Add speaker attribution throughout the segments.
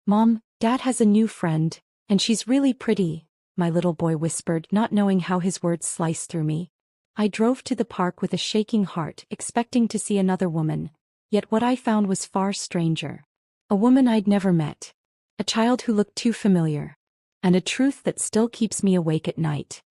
Speaker 1: Mom, Dad has a new friend, and she's really pretty, my little boy whispered, not knowing how his words sliced through me. I drove to the park with a shaking heart, expecting to see another woman, yet what I found was far stranger. A woman I'd never met. A child who looked too familiar. And a truth that still keeps me awake at night.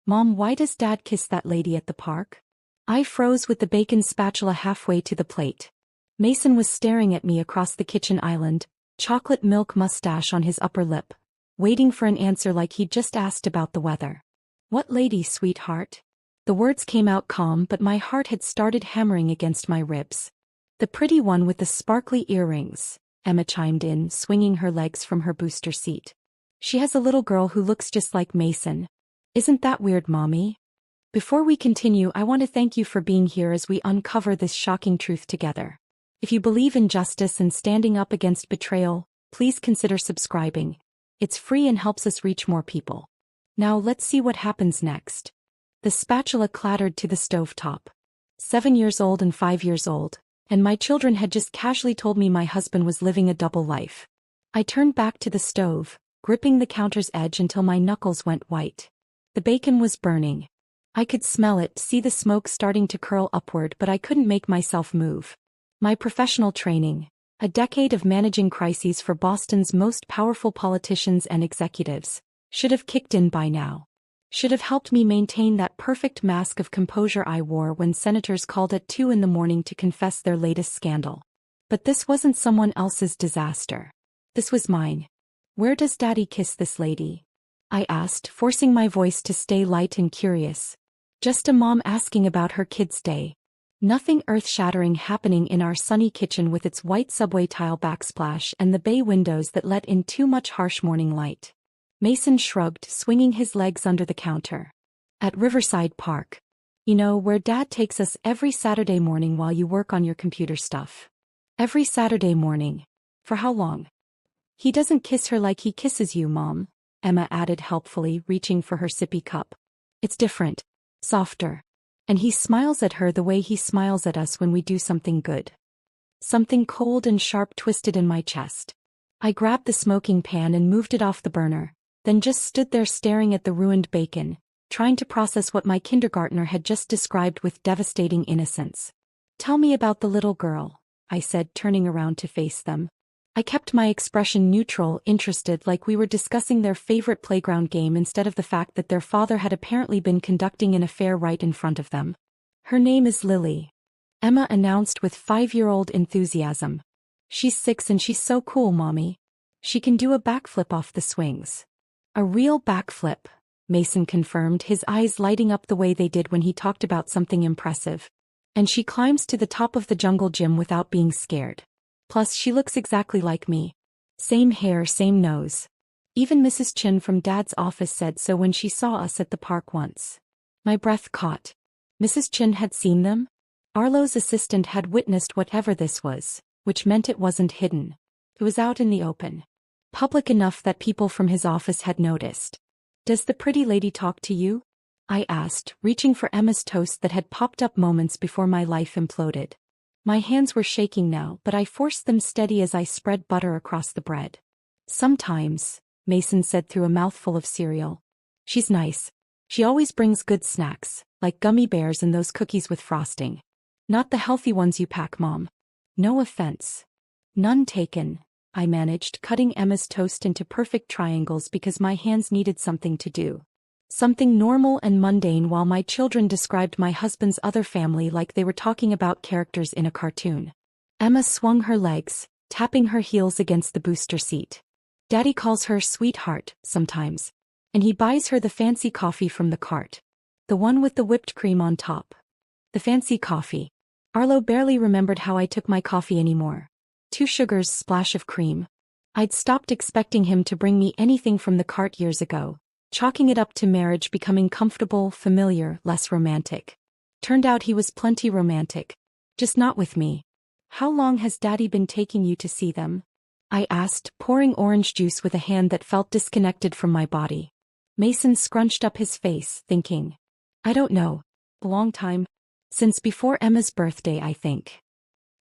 Speaker 1: Mom, why does Dad kiss that lady at the park? I froze with the bacon spatula halfway to the plate. Mason was staring at me across the kitchen island, chocolate milk mustache on his upper lip, waiting for an answer like he'd just asked about the weather. What lady, sweetheart? The words came out calm, but my heart had started hammering against my ribs. The pretty one with the sparkly earrings, Emma chimed in, swinging her legs from her booster seat. She has a little girl who looks just like Mason. Isn't that weird, Mommy? Before we continue, I want to thank you for being here as we uncover this shocking truth together. If you believe in justice and standing up against betrayal, please consider subscribing. It's free and helps us reach more people. Now let's see what happens next. The spatula clattered to the stovetop. 7 years old and 5 years old, and my children had just casually told me my husband was living a double life. I turned back to the stove, gripping the counter's edge until my knuckles went white. The bacon was burning. I could smell it, see the smoke starting to curl upward, but I couldn't make myself move. My professional training, a decade of managing crises for Boston's most powerful politicians and executives, should have kicked in by now. Should have helped me maintain that perfect mask of composure I wore when senators called at 2 in the morning to confess their latest scandal. But this wasn't someone else's disaster. This was mine. Where does Daddy kiss this lady? I asked, forcing my voice to stay light and curious. Just a mom asking about her kid's day. Nothing earth-shattering happening in our sunny kitchen with its white subway tile backsplash and the bay windows that let in too much harsh morning light. Mason shrugged, swinging his legs under the counter. At Riverside Park. You know, where Dad takes us every Saturday morning while you work on your computer stuff. Every Saturday morning. For how long? He doesn't kiss her like he kisses you, Mom, Emma added helpfully, reaching for her sippy cup. It's different. Softer. And he smiles at her the way he smiles at us when we do something good. Something cold and sharp twisted in my chest. I grabbed the smoking pan and moved it off the burner, then just stood there staring at the ruined bacon, trying to process what my kindergartner had just described with devastating innocence. Tell me about the little girl, I said, turning around to face them. I kept my expression neutral, interested, like we were discussing their favorite playground game instead of the fact that their father had apparently been conducting an affair right in front of them. Her name is Lily, Emma announced with 5-year-old enthusiasm. She's 6 and she's so cool, Mommy. She can do a backflip off the swings. A real backflip, Mason confirmed, his eyes lighting up the way they did when he talked about something impressive. And she climbs to the top of the jungle gym without being scared. Plus she looks exactly like me. Same hair, same nose. Even Mrs. Chin from Dad's office said so when she saw us at the park once. My breath caught. Mrs. Chin had seen them? Arlo's assistant had witnessed whatever this was, which meant it wasn't hidden. It was out in the open. Public enough that people from his office had noticed. Does the pretty lady talk to you? I asked, reaching for Emma's toast that had popped up moments before my life imploded. My hands were shaking now, but I forced them steady as I spread butter across the bread. Sometimes, Mason said through a mouthful of cereal. She's nice. She always brings good snacks, like gummy bears and those cookies with frosting. Not the healthy ones you pack, Mom. No offense. None taken, I managed, cutting Emma's toast into perfect triangles because my hands needed something to do. Something normal and mundane while my children described my husband's other family like they were talking about characters in a cartoon. Emma swung her legs, tapping her heels against the booster seat. Daddy calls her sweetheart, sometimes. And he buys her the fancy coffee from the cart. The one with the whipped cream on top. The fancy coffee. Arlo barely remembered how I took my coffee anymore. 2 sugars, splash of cream. I'd stopped expecting him to bring me anything from the cart years ago, chalking it up to marriage becoming comfortable, familiar, less romantic. Turned out he was plenty romantic. Just not with me. How long has Daddy been taking you to see them? I asked, pouring orange juice with a hand that felt disconnected from my body. Mason scrunched up his face, thinking. I don't know. A long time. Since before Emma's birthday, I think.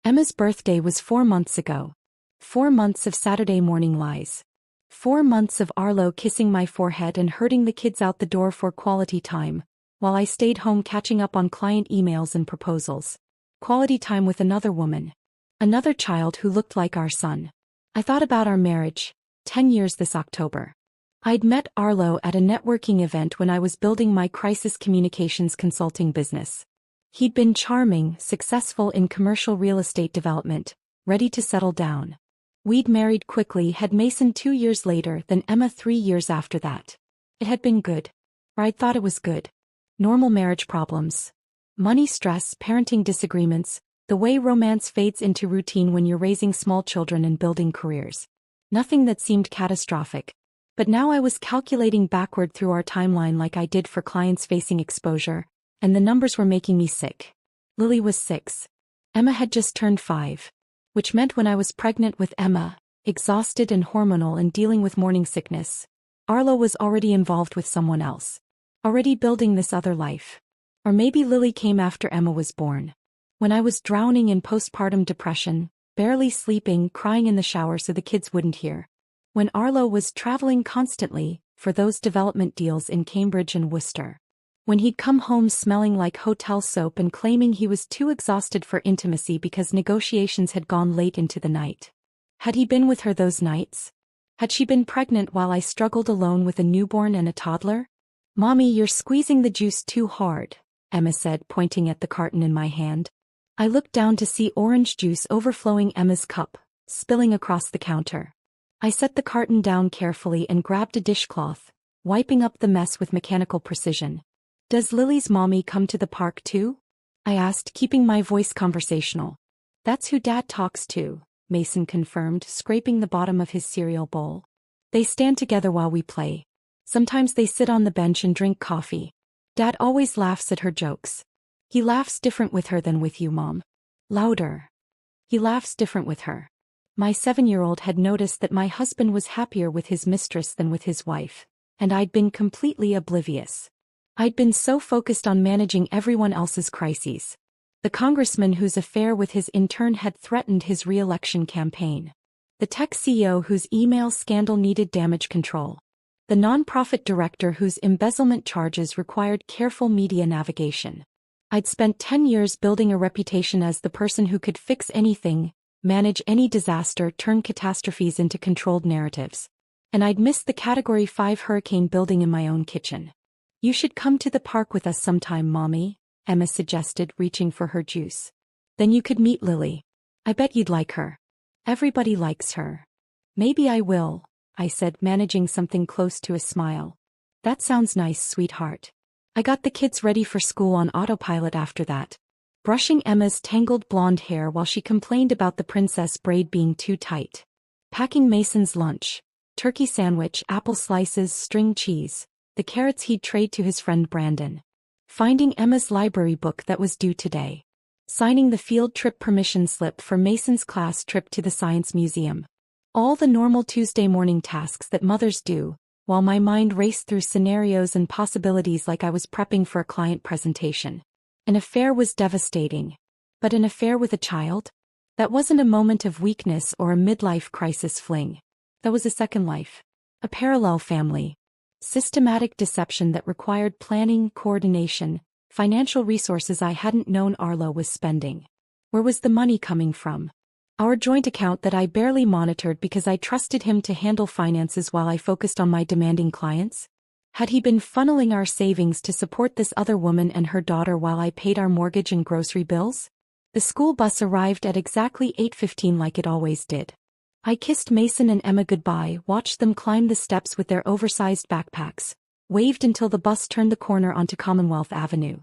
Speaker 1: Emma's birthday was 4 months ago. 4 months of Saturday morning lies. 4 months of Arlo kissing my forehead and herding the kids out the door for quality time, while I stayed home catching up on client emails and proposals. Quality time with another woman. Another child who looked like our son. I thought about our marriage. 10 years this October. I'd met Arlo at a networking event when I was building my crisis communications consulting business. He'd been charming, successful in commercial real estate development, ready to settle down. We'd married quickly, had Mason 2 years later, then Emma 3 years after that. It had been good. Or I'd thought it was good. Normal marriage problems. Money stress, parenting disagreements, the way romance fades into routine when you're raising small children and building careers. Nothing that seemed catastrophic. But now I was calculating backward through our timeline like I did for clients facing exposure, and the numbers were making me sick. Lily was 6. Emma had just turned 5. Which meant when I was pregnant with Emma, exhausted and hormonal and dealing with morning sickness, Arlo was already involved with someone else. Already building this other life. Or maybe Lily came after Emma was born. When I was drowning in postpartum depression, barely sleeping, crying in the shower so the kids wouldn't hear. When Arlo was traveling constantly, for those development deals in Cambridge and Worcester. When he'd come home smelling like hotel soap and claiming he was too exhausted for intimacy because negotiations had gone late into the night. Had he been with her those nights? Had she been pregnant while I struggled alone with a newborn and a toddler? "Mommy, you're squeezing the juice too hard," Emma said, pointing at the carton in my hand. I looked down to see orange juice overflowing Emma's cup, spilling across the counter. I set the carton down carefully and grabbed a dishcloth, wiping up the mess with mechanical precision. "Does Lily's mommy come to the park too?" I asked, keeping my voice conversational. "That's who Dad talks to," Mason confirmed, scraping the bottom of his cereal bowl. "They stand together while we play. Sometimes they sit on the bench and drink coffee. Dad always laughs at her jokes. He laughs different with her than with you, Mom." Louder. "He laughs different with her." My 7-year-old had noticed that my husband was happier with his mistress than with his wife, and I'd been completely oblivious. I'd been so focused on managing everyone else's crises. The congressman whose affair with his intern had threatened his re-election campaign. The tech CEO whose email scandal needed damage control. The nonprofit director whose embezzlement charges required careful media navigation. I'd spent 10 years building a reputation as the person who could fix anything, manage any disaster, turn catastrophes into controlled narratives. And I'd missed the Category 5 hurricane building in my own kitchen. "You should come to the park with us sometime, Mommy," Emma suggested, reaching for her juice. "Then you could meet Lily. I bet you'd like her. Everybody likes her." "Maybe I will," I said, managing something close to a smile. "That sounds nice, sweetheart." I got the kids ready for school on autopilot after that, brushing Emma's tangled blonde hair while she complained about the princess braid being too tight. Packing Mason's lunch, turkey sandwich, apple slices, string cheese, the carrots he'd trade to his friend Brandon. Finding Emma's library book that was due today. Signing the field trip permission slip for Mason's class trip to the Science Museum. All the normal Tuesday morning tasks that mothers do, while my mind raced through scenarios and possibilities like I was prepping for a client presentation. An affair was devastating. But an affair with a child? That wasn't a moment of weakness or a midlife crisis fling. That was a second life. A parallel family. Systematic deception that required planning, coordination, financial resources I hadn't known Arlo was spending. Where was the money coming from? Our joint account that I barely monitored because I trusted him to handle finances while I focused on my demanding clients? Had he been funneling our savings to support this other woman and her daughter while I paid our mortgage and grocery bills? The school bus arrived at exactly 8:15 like it always did. I kissed Mason and Emma goodbye, watched them climb the steps with their oversized backpacks, waved until the bus turned the corner onto Commonwealth Avenue.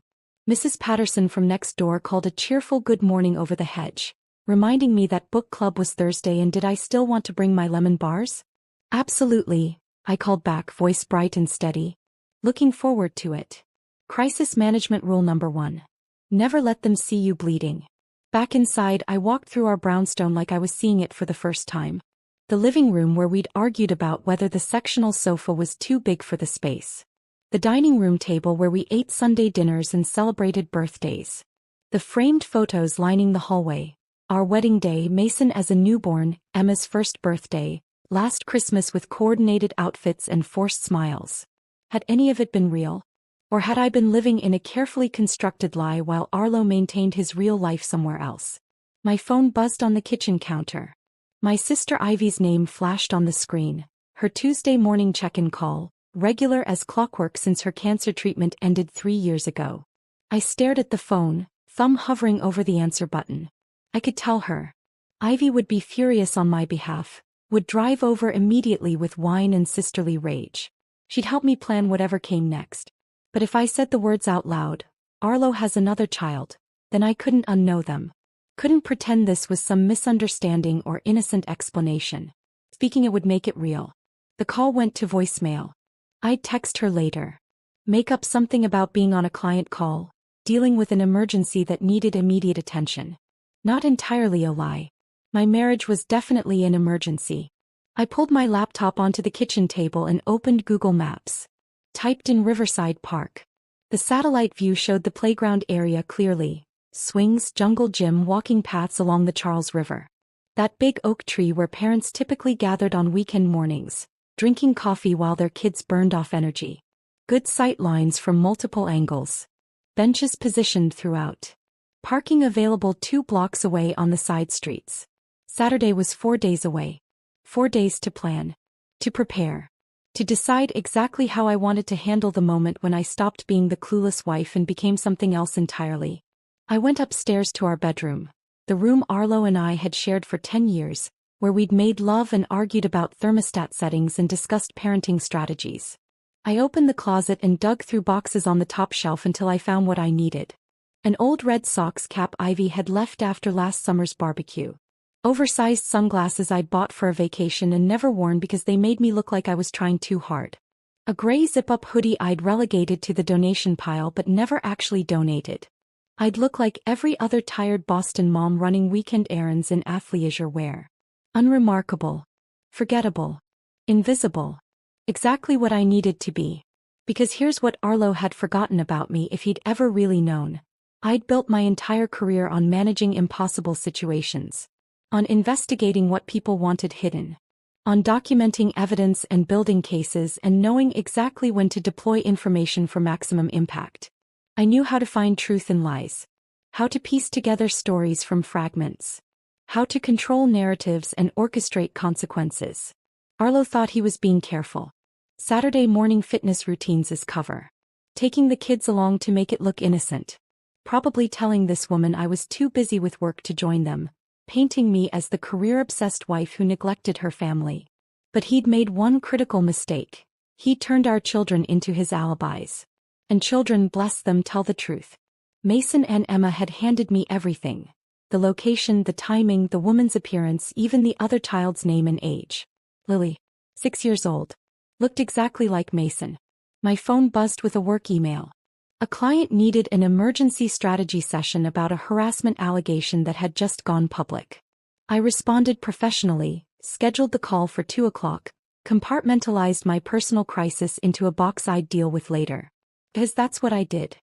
Speaker 1: Mrs. Patterson from next door called a cheerful good morning over the hedge, reminding me that book club was Thursday and did I still want to bring my lemon bars? "Absolutely," I called back, voice bright and steady. "Looking forward to it." Crisis management rule number 1. Never let them see you bleeding. Back inside, I walked through our brownstone like I was seeing it for the first time. The living room where we'd argued about whether the sectional sofa was too big for the space. The dining room table where we ate Sunday dinners and celebrated birthdays. The framed photos lining the hallway. Our wedding day, Mason as a newborn, Emma's first birthday, last Christmas with coordinated outfits and forced smiles. Had any of it been real? Or had I been living in a carefully constructed lie while Arlo maintained his real life somewhere else? My phone buzzed on the kitchen counter. My sister Ivy's name flashed on the screen, her Tuesday morning check-in call, regular as clockwork since her cancer treatment ended 3 years ago. I stared at the phone, thumb hovering over the answer button. I could tell her. Ivy would be furious on my behalf, would drive over immediately with wine and sisterly rage. She'd help me plan whatever came next. But if I said the words out loud, Arlo has another child, then I couldn't unknow them. Couldn't pretend this was some misunderstanding or innocent explanation. Speaking it would make it real. The call went to voicemail. I'd text her later. Make up something about being on a client call, dealing with an emergency that needed immediate attention. Not entirely a lie. My marriage was definitely an emergency. I pulled my laptop onto the kitchen table and opened Google Maps. Typed in Riverside Park. The satellite view showed the playground area clearly. Swings, jungle gym, walking paths along the Charles River. That big oak tree where parents typically gathered on weekend mornings, drinking coffee while their kids burned off energy. Good sight lines from multiple angles. Benches positioned throughout. Parking available 2 blocks away on the side streets. Saturday was 4 days away. 4 days to plan. To prepare. To decide exactly how I wanted to handle the moment when I stopped being the clueless wife and became something else entirely. I went upstairs to our bedroom, the room Arlo and I had shared for 10 years, where we'd made love and argued about thermostat settings and discussed parenting strategies. I opened the closet and dug through boxes on the top shelf until I found what I needed. An old Red Sox cap Ivy had left after last summer's barbecue. Oversized sunglasses I'd bought for a vacation and never worn because they made me look like I was trying too hard. A gray zip-up hoodie I'd relegated to the donation pile but never actually donated. I'd look like every other tired Boston mom running weekend errands in athleisure wear. Unremarkable. Forgettable. Invisible. Exactly what I needed to be. Because here's what Arlo had forgotten about me if he'd ever really known. I'd built my entire career on managing impossible situations. On investigating what people wanted hidden. On documenting evidence and building cases and knowing exactly when to deploy information for maximum impact. I knew how to find truth in lies. How to piece together stories from fragments. How to control narratives and orchestrate consequences. Arlo thought he was being careful. Saturday morning fitness routines as cover. Taking the kids along to make it look innocent. Probably telling this woman I was too busy with work to join them. Painting me as the career-obsessed wife who neglected her family. But he'd made one critical mistake. He turned our children into his alibis. And children, bless them, tell the truth. Mason and Emma had handed me everything. The location, the timing, the woman's appearance, even the other child's name and age. Lily, 6 years old. Looked exactly like Mason. My phone buzzed with a work email. A client needed an emergency strategy session about a harassment allegation that had just gone public. I responded professionally, scheduled the call for 2 o'clock, compartmentalized my personal crisis into a box I'd deal with later. Because that's what I did.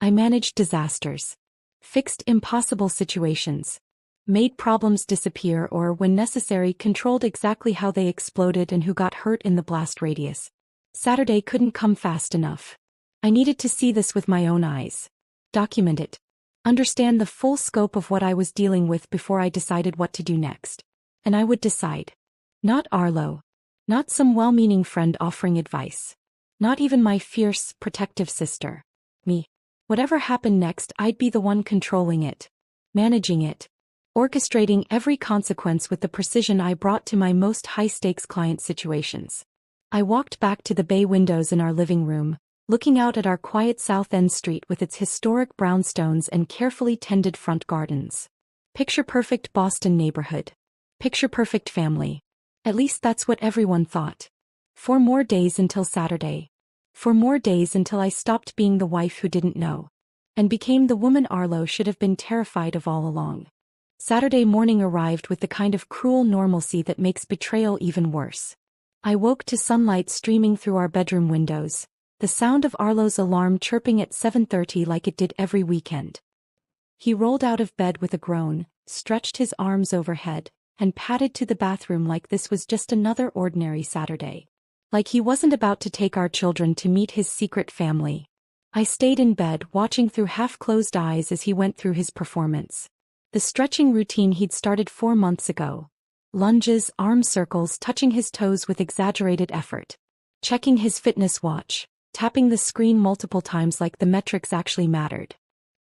Speaker 1: I managed disasters. Fixed impossible situations. Made problems disappear or, when necessary, controlled exactly how they exploded and who got hurt in the blast radius. Saturday couldn't come fast enough. I needed to see this with my own eyes. Document it. Understand the full scope of what I was dealing with before I decided what to do next. And I would decide. Not Arlo. Not some well-meaning friend offering advice. Not even my fierce, protective sister. Me. Whatever happened next, I'd be the one controlling it. Managing it. Orchestrating every consequence with the precision I brought to my most high-stakes client situations. I walked back to the bay windows in our living room, looking out at our quiet South End street with its historic brownstones and carefully tended front gardens. Picture-perfect Boston neighborhood. Picture-perfect family. At least that's what everyone thought. 4 more days until Saturday. 4 more days until I stopped being the wife who didn't know. And became the woman Arlo should have been terrified of all along. Saturday morning arrived with the kind of cruel normalcy that makes betrayal even worse. I woke to sunlight streaming through our bedroom windows. The sound of Arlo's alarm chirping at 7:30 like it did every weekend. He rolled out of bed with a groan, stretched his arms overhead, and padded to the bathroom like this was just another ordinary Saturday. Like he wasn't about to take our children to meet his secret family. I stayed in bed watching through half-closed eyes as he went through his performance. The stretching routine he'd started 4 months ago. Lunges, arm circles, touching his toes with exaggerated effort. Checking his fitness watch, tapping the screen multiple times like the metrics actually mattered.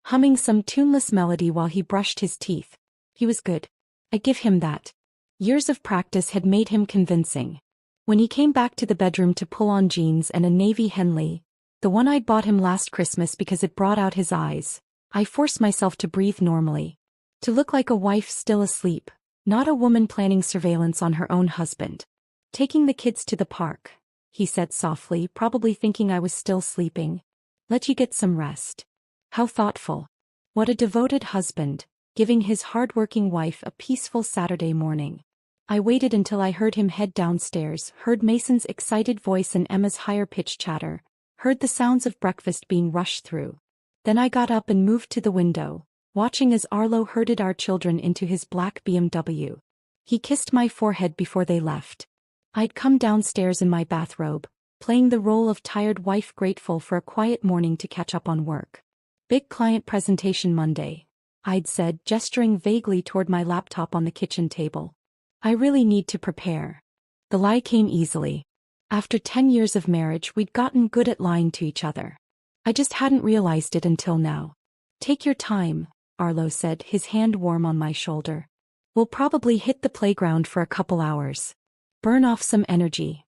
Speaker 1: Humming some tuneless melody while he brushed his teeth. He was good. I give him that. Years of practice had made him convincing. When he came back to the bedroom to pull on jeans and a navy Henley, the one I'd bought him last Christmas because it brought out his eyes, I forced myself to breathe normally. To look like a wife still asleep, not a woman planning surveillance on her own husband. Taking the kids to the park, he said softly, probably thinking I was still sleeping. Let you get some rest. How thoughtful. What a devoted husband, giving his hard-working wife a peaceful Saturday morning. I waited until I heard him head downstairs, heard Mason's excited voice and Emma's higher-pitched chatter, heard the sounds of breakfast being rushed through. Then I got up and moved to the window, watching as Arlo herded our children into his black BMW. He kissed my forehead before they left. I'd come downstairs in my bathrobe, playing the role of tired wife grateful for a quiet morning to catch up on work. Big client presentation Monday, I'd said, gesturing vaguely toward my laptop on the kitchen table. I really need to prepare. The lie came easily. After 10 years of marriage, we'd gotten good at lying to each other. I just hadn't realized it until now. Take your time, Arlo said, his hand warm on my shoulder. We'll probably hit the playground for a couple hours. Burn off some energy.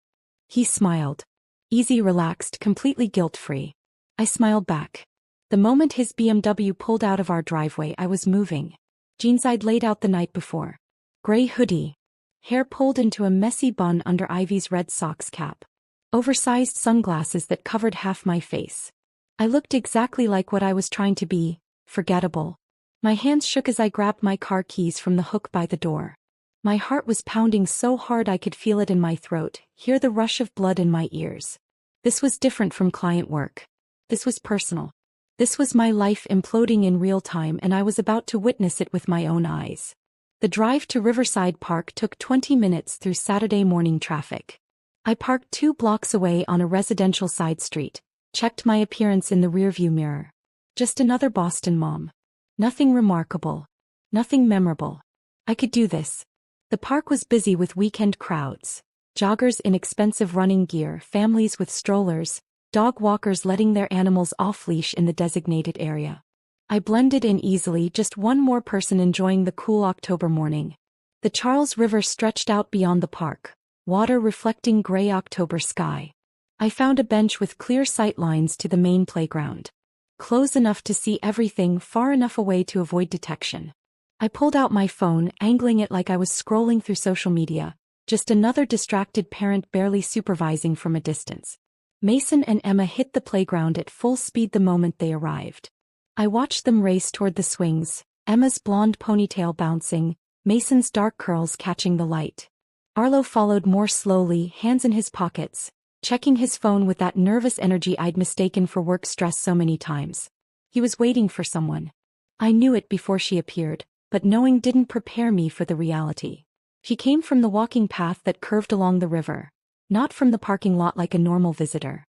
Speaker 1: He smiled. Easy, relaxed, completely guilt-free. I smiled back. The moment his BMW pulled out of our driveway, I was moving. Jeans I'd laid out the night before. Gray hoodie. Hair pulled into a messy bun under Ivy's Red Sox cap. Oversized sunglasses that covered half my face. I looked exactly like what I was trying to be, forgettable. My hands shook as I grabbed my car keys from the hook by the door. My heart was pounding so hard I could feel it in my throat, hear the rush of blood in my ears. This was different from client work. This was personal. This was my life imploding in real time, and I was about to witness it with my own eyes. The drive to Riverside Park took 20 minutes through Saturday morning traffic. I parked 2 blocks away on a residential side street, checked my appearance in the rearview mirror. Just another Boston mom. Nothing remarkable. Nothing memorable. I could do this. The park was busy with weekend crowds. Joggers in expensive running gear, families with strollers, dog walkers letting their animals off-leash in the designated area. I blended in easily, just one more person enjoying the cool October morning. The Charles River stretched out beyond the park, water reflecting gray October sky. I found a bench with clear sight lines to the main playground. Close enough to see everything, far enough away to avoid detection. I pulled out my phone, angling it like I was scrolling through social media, just another distracted parent barely supervising from a distance. Mason and Emma hit the playground at full speed the moment they arrived. I watched them race toward the swings, Emma's blonde ponytail bouncing, Mason's dark curls catching the light. Arlo followed more slowly, hands in his pockets, checking his phone with that nervous energy I'd mistaken for work stress so many times. He was waiting for someone. I knew it before she appeared, but knowing didn't prepare me for the reality. She came from the walking path that curved along the river, not from the parking lot like a normal visitor.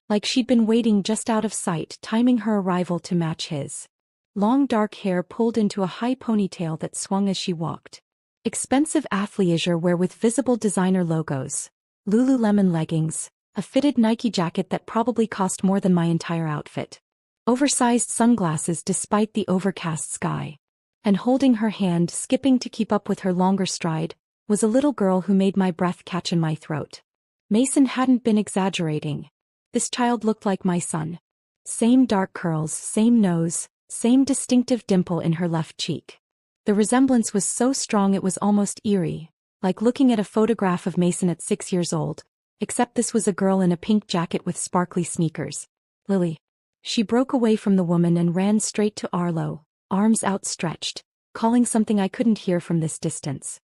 Speaker 1: Like she'd been waiting just out of sight, timing her arrival to match his. Long dark hair pulled into a high ponytail that swung as she walked. Expensive athleisure wear with visible designer logos. Lululemon leggings, a fitted Nike jacket that probably cost more than my entire outfit. Oversized sunglasses despite the overcast sky. And holding her hand, skipping to keep up with her longer stride, was a little girl who made my breath catch in my throat. Mason hadn't been exaggerating. This child looked like my son. Same dark curls, same nose, same distinctive dimple in her left cheek. The resemblance was so strong it was almost eerie, like looking at a photograph of Mason at 6 years old, except this was a girl in a pink jacket with sparkly sneakers. Lily. She broke away from the woman and ran straight to Arlo, arms outstretched, calling something I couldn't hear from this distance.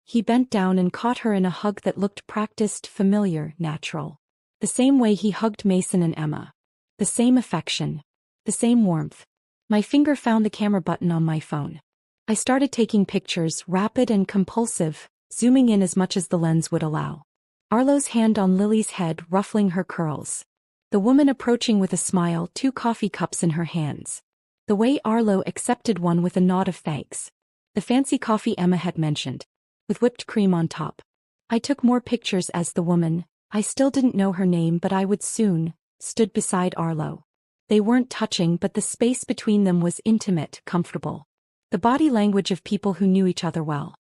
Speaker 1: He bent down and caught her in a hug that looked practiced, familiar, natural. The same way he hugged Mason and Emma. The same affection. The same warmth. My finger found the camera button on my phone. I started taking pictures, rapid and compulsive, zooming in as much as the lens would allow. Arlo's hand on Lily's head ruffling her curls. The woman approaching with a smile, 2 coffee cups in her hands. The way Arlo accepted one with a nod of thanks. The fancy coffee Emma had mentioned, with whipped cream on top. I took more pictures as the woman, I still didn't know her name but I would soon, stood beside Arlo. They weren't touching but the space between them was intimate, comfortable. The body language of people who knew each other well.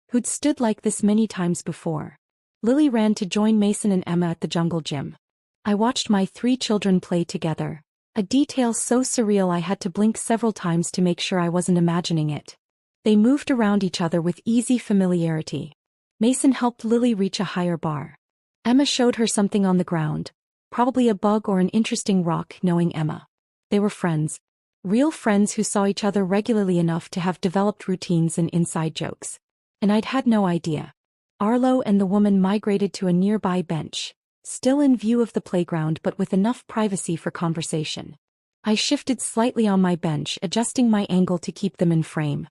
Speaker 1: Who'd stood like this many times before. Lily ran to join Mason and Emma at the jungle gym. I watched my 3 children play together. A detail so surreal I had to blink several times to make sure I wasn't imagining it. They moved around each other with easy familiarity. Mason helped Lily reach a higher bar. Emma showed her something on the ground. Probably a bug or an interesting rock, knowing Emma. They were friends. Real friends who saw each other regularly enough to have developed routines and inside jokes. And I'd had no idea. Arlo and the woman migrated to a nearby bench, still in view of the playground but with enough privacy for conversation. I shifted slightly on my bench, adjusting my angle to keep them in frame.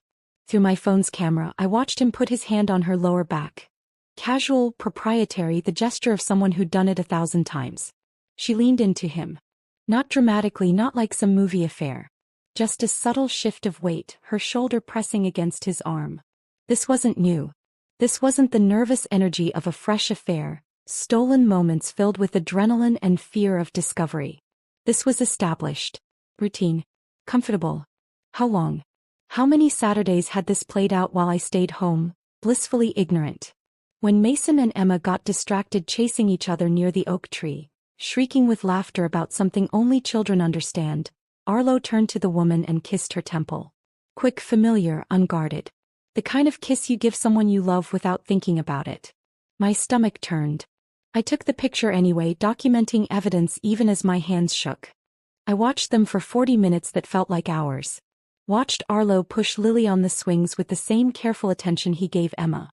Speaker 1: Through my phone's camera, I watched him put his hand on her lower back. Casual, proprietary, the gesture of someone who'd done it 1,000 times. She leaned into him. Not dramatically, not like some movie affair. Just a subtle shift of weight, her shoulder pressing against his arm. This wasn't new. This wasn't the nervous energy of a fresh affair, stolen moments filled with adrenaline and fear of discovery. This was established. Routine. Comfortable. How long? How many Saturdays had this played out while I stayed home, blissfully ignorant? When Mason and Emma got distracted chasing each other near the oak tree, shrieking with laughter about something only children understand, Arlo turned to the woman and kissed her temple. Quick, familiar, unguarded. The kind of kiss you give someone you love without thinking about it. My stomach turned. I took the picture anyway, documenting evidence even as my hands shook. I watched them for 40 minutes that felt like hours. Watched Arlo push Lily on the swings with the same careful attention he gave Emma.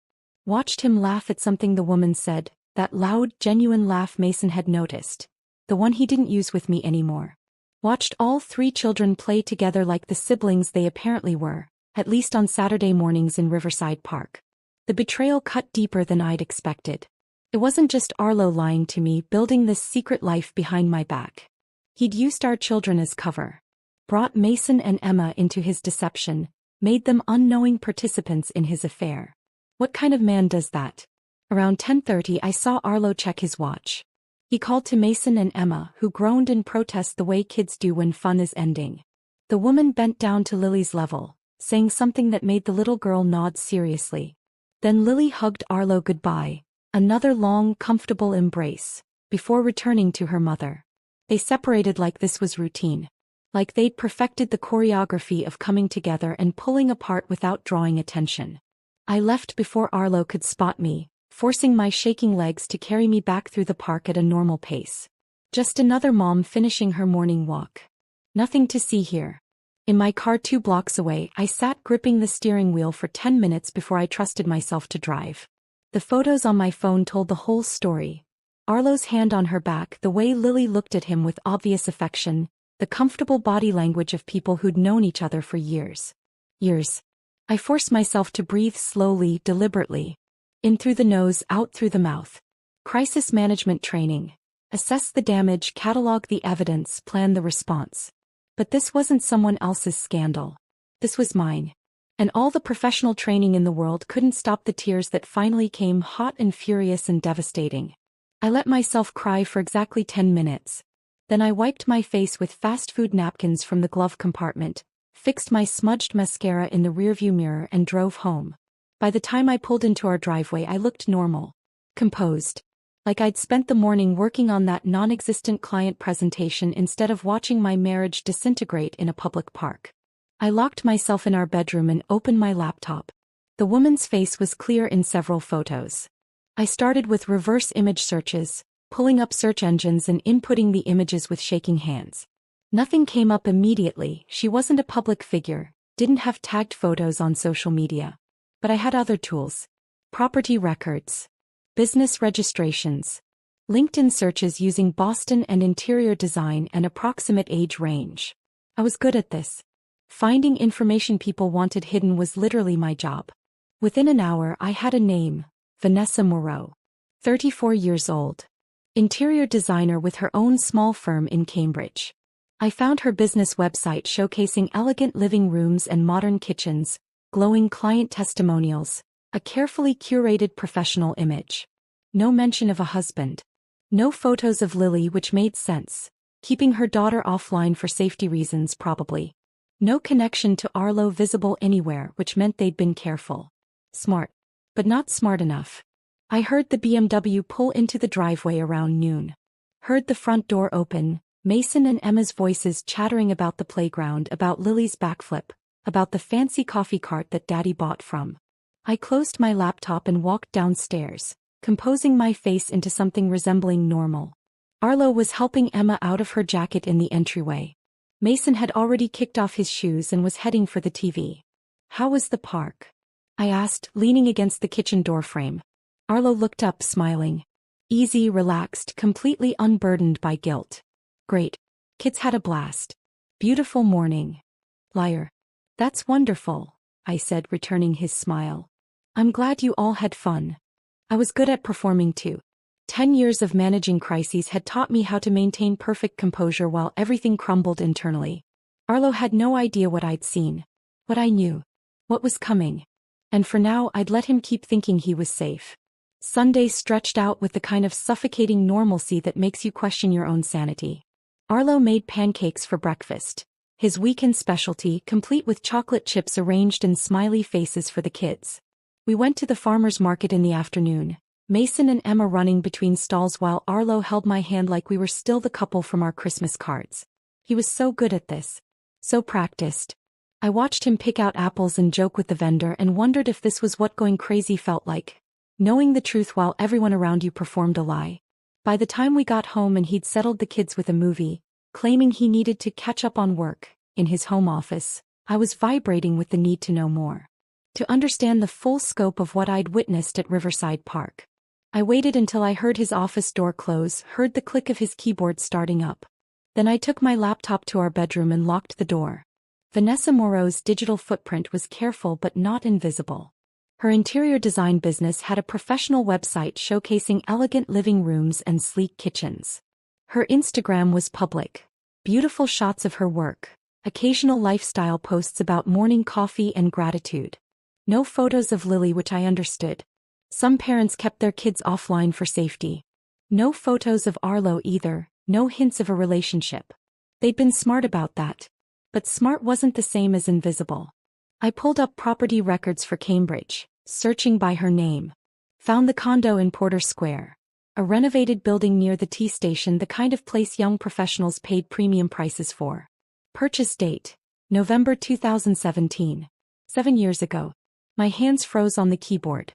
Speaker 1: Watched him laugh at something the woman said, that loud, genuine laugh Mason had noticed. The one he didn't use with me anymore. Watched all 3 children play together like the siblings they apparently were, at least on Saturday mornings in Riverside Park. The betrayal cut deeper than I'd expected. It wasn't just Arlo lying to me, building this secret life behind my back. He'd used our children as cover. Brought Mason and Emma into his deception, made them unknowing participants in his affair. What kind of man does that? Around 10:30 I saw Arlo check his watch. He called to Mason and Emma, who groaned in protest the way kids do when fun is ending. The woman bent down to Lily's level, saying something that made the little girl nod seriously. Then Lily hugged Arlo goodbye, another long, comfortable embrace, before returning to her mother. They separated like this was routine. Like they'd perfected the choreography of coming together and pulling apart without drawing attention. I left before Arlo could spot me, forcing my shaking legs to carry me back through the park at a normal pace. Just another mom finishing her morning walk. Nothing to see here. In my car 2 blocks away, I sat gripping the steering wheel for 10 minutes before I trusted myself to drive. The photos on my phone told the whole story. Arlo's hand on her back, the way Lily looked at him with obvious affection, the comfortable body language of people who'd known each other for years. Years. I forced myself to breathe slowly, deliberately. In through the nose, out through the mouth. Crisis management training. Assess the damage, catalog the evidence, plan the response. But this wasn't someone else's scandal. This was mine. And all the professional training in the world couldn't stop the tears that finally came, hot and furious and devastating. I let myself cry for exactly 10 minutes. Then I wiped my face with fast food napkins from the glove compartment, fixed my smudged mascara in the rearview mirror and drove home. By the time I pulled into our driveway I looked normal. Composed. Like I'd spent the morning working on that non-existent client presentation instead of watching my marriage disintegrate in a public park. I locked myself in our bedroom and opened my laptop. The woman's face was clear in several photos. I started with reverse image searches, pulling up search engines and inputting the images with shaking hands. Nothing came up immediately. She wasn't a public figure, didn't have tagged photos on social media. But I had other tools. Property records. Business registrations. LinkedIn searches using Boston and interior design and approximate age range. I was good at this. Finding information people wanted hidden was literally my job. Within an hour I had a name, Vanessa Moreau. 34 years old. Interior designer with her own small firm in Cambridge. I found her business website showcasing elegant living rooms and modern kitchens, glowing client testimonials, a carefully curated professional image. No mention of a husband. No photos of Lily, which made sense, keeping her daughter offline for safety reasons probably. No connection to Arlo visible anywhere, which meant they'd been careful. Smart. But not smart enough. I heard the BMW pull into the driveway around noon. Heard the front door open, Mason and Emma's voices chattering about the playground, about Lily's backflip, about the fancy coffee cart that Daddy bought from. I closed my laptop and walked downstairs, composing my face into something resembling normal. Arlo was helping Emma out of her jacket in the entryway. Mason had already kicked off his shoes and was heading for the TV. "How was the park?" I asked, leaning against the kitchen doorframe. Arlo looked up, smiling. Easy, relaxed, completely unburdened by guilt. "Great. Kids had a blast. Beautiful morning." "Liar." "That's wonderful," I said, returning his smile. "I'm glad you all had fun." I was good at performing too. 10 years of managing crises had taught me how to maintain perfect composure while everything crumbled internally. Arlo had no idea what I'd seen. What I knew. What was coming. And for now I'd let him keep thinking he was safe. Sunday stretched out with the kind of suffocating normalcy that makes you question your own sanity. Arlo made pancakes for breakfast. His weekend specialty, complete with chocolate chips arranged in smiley faces for the kids. We went to the farmer's market in the afternoon, Mason and Emma running between stalls while Arlo held my hand like we were still the couple from our Christmas cards. He was so good at this. So practiced. I watched him pick out apples and joke with the vendor and wondered if this was what going crazy felt like. Knowing the truth while everyone around you performed a lie. By the time we got home and he'd settled the kids with a movie, claiming he needed to catch up on work, in his home office, I was vibrating with the need to know more. To understand the full scope of what I'd witnessed at Riverside Park. I waited until I heard his office door close, heard the click of his keyboard starting up. Then I took my laptop to our bedroom and locked the door. Vanessa Moreau's digital footprint was careful but not invisible. Her interior design business had a professional website showcasing elegant living rooms and sleek kitchens. Her Instagram was public. Beautiful shots of her work. Occasional lifestyle posts about morning coffee and gratitude. No photos of Lily, which I understood. Some parents kept their kids offline for safety. No photos of Arlo either, no hints of a relationship. They'd been smart about that. But smart wasn't the same as invisible. I pulled up property records for Cambridge, searching by her name. Found the condo in Porter Square. A renovated building near the T station, the kind of place young professionals paid premium prices for. Purchase date: November 2017. 7 years ago. My hands froze on the keyboard.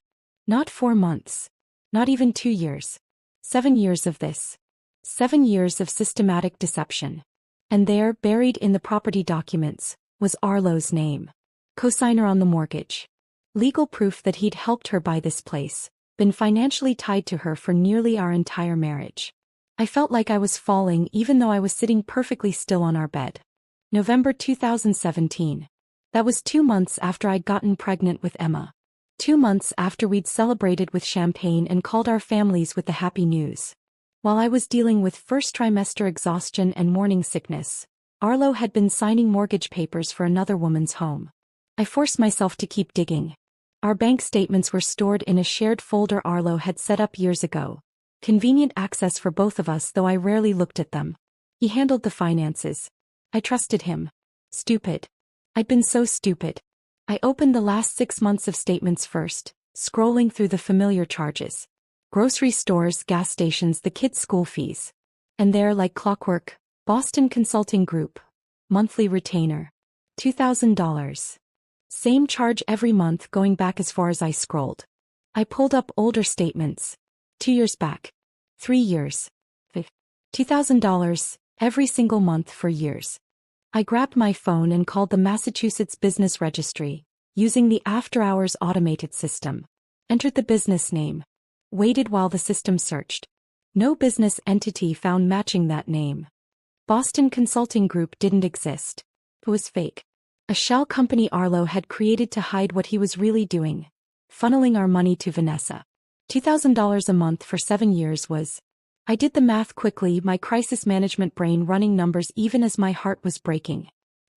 Speaker 1: Not 4 months. Not even 2 years. 7 years of this. 7 years of systematic deception. And there, buried in the property documents, was Arlo's name. Co-signer on the mortgage. Legal proof that he'd helped her buy this place, been financially tied to her for nearly our entire marriage. I felt like I was falling even though I was sitting perfectly still on our bed. November 2017. That was 2 months after I'd gotten pregnant with Emma. 2 months after we'd celebrated with champagne and called our families with the happy news. While I was dealing with first trimester exhaustion and morning sickness, Arlo had been signing mortgage papers for another woman's home. I forced myself to keep digging. Our bank statements were stored in a shared folder Arlo had set up years ago. Convenient access for both of us, though I rarely looked at them. He handled the finances. I trusted him. Stupid. I'd been so stupid. I opened the last 6 months of statements first, scrolling through the familiar charges. Grocery stores, gas stations, the kids' school fees. And there, like clockwork, Boston Consulting Group. Monthly retainer. $2,000. Same charge every month going back as far as I scrolled. I pulled up older statements. 2 years back. 3 years. $2,000 every single month for years. I grabbed my phone and called the Massachusetts Business Registry, using the after-hours automated system. Entered the business name. Waited while the system searched. No business entity found matching that name. Boston Consulting Group didn't exist. It was fake. A shell company Arlo had created to hide what he was really doing, funneling our money to Vanessa. $2,000 a month for 7 years was. I did the math quickly, my crisis management brain running numbers even as my heart was breaking.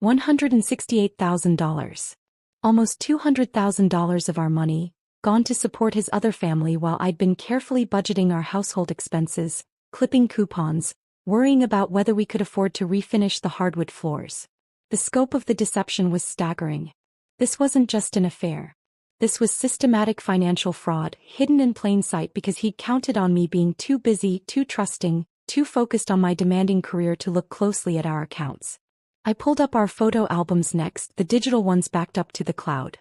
Speaker 1: $168,000. Almost $200,000 of our money, gone to support his other family while I'd been carefully budgeting our household expenses, clipping coupons, worrying about whether we could afford to refinish the hardwood floors. The scope of the deception was staggering. This wasn't just an affair. This was systematic financial fraud, hidden in plain sight because he'd counted on me being too busy, too trusting, too focused on my demanding career to look closely at our accounts. I pulled up our photo albums next, the digital ones backed up to the cloud.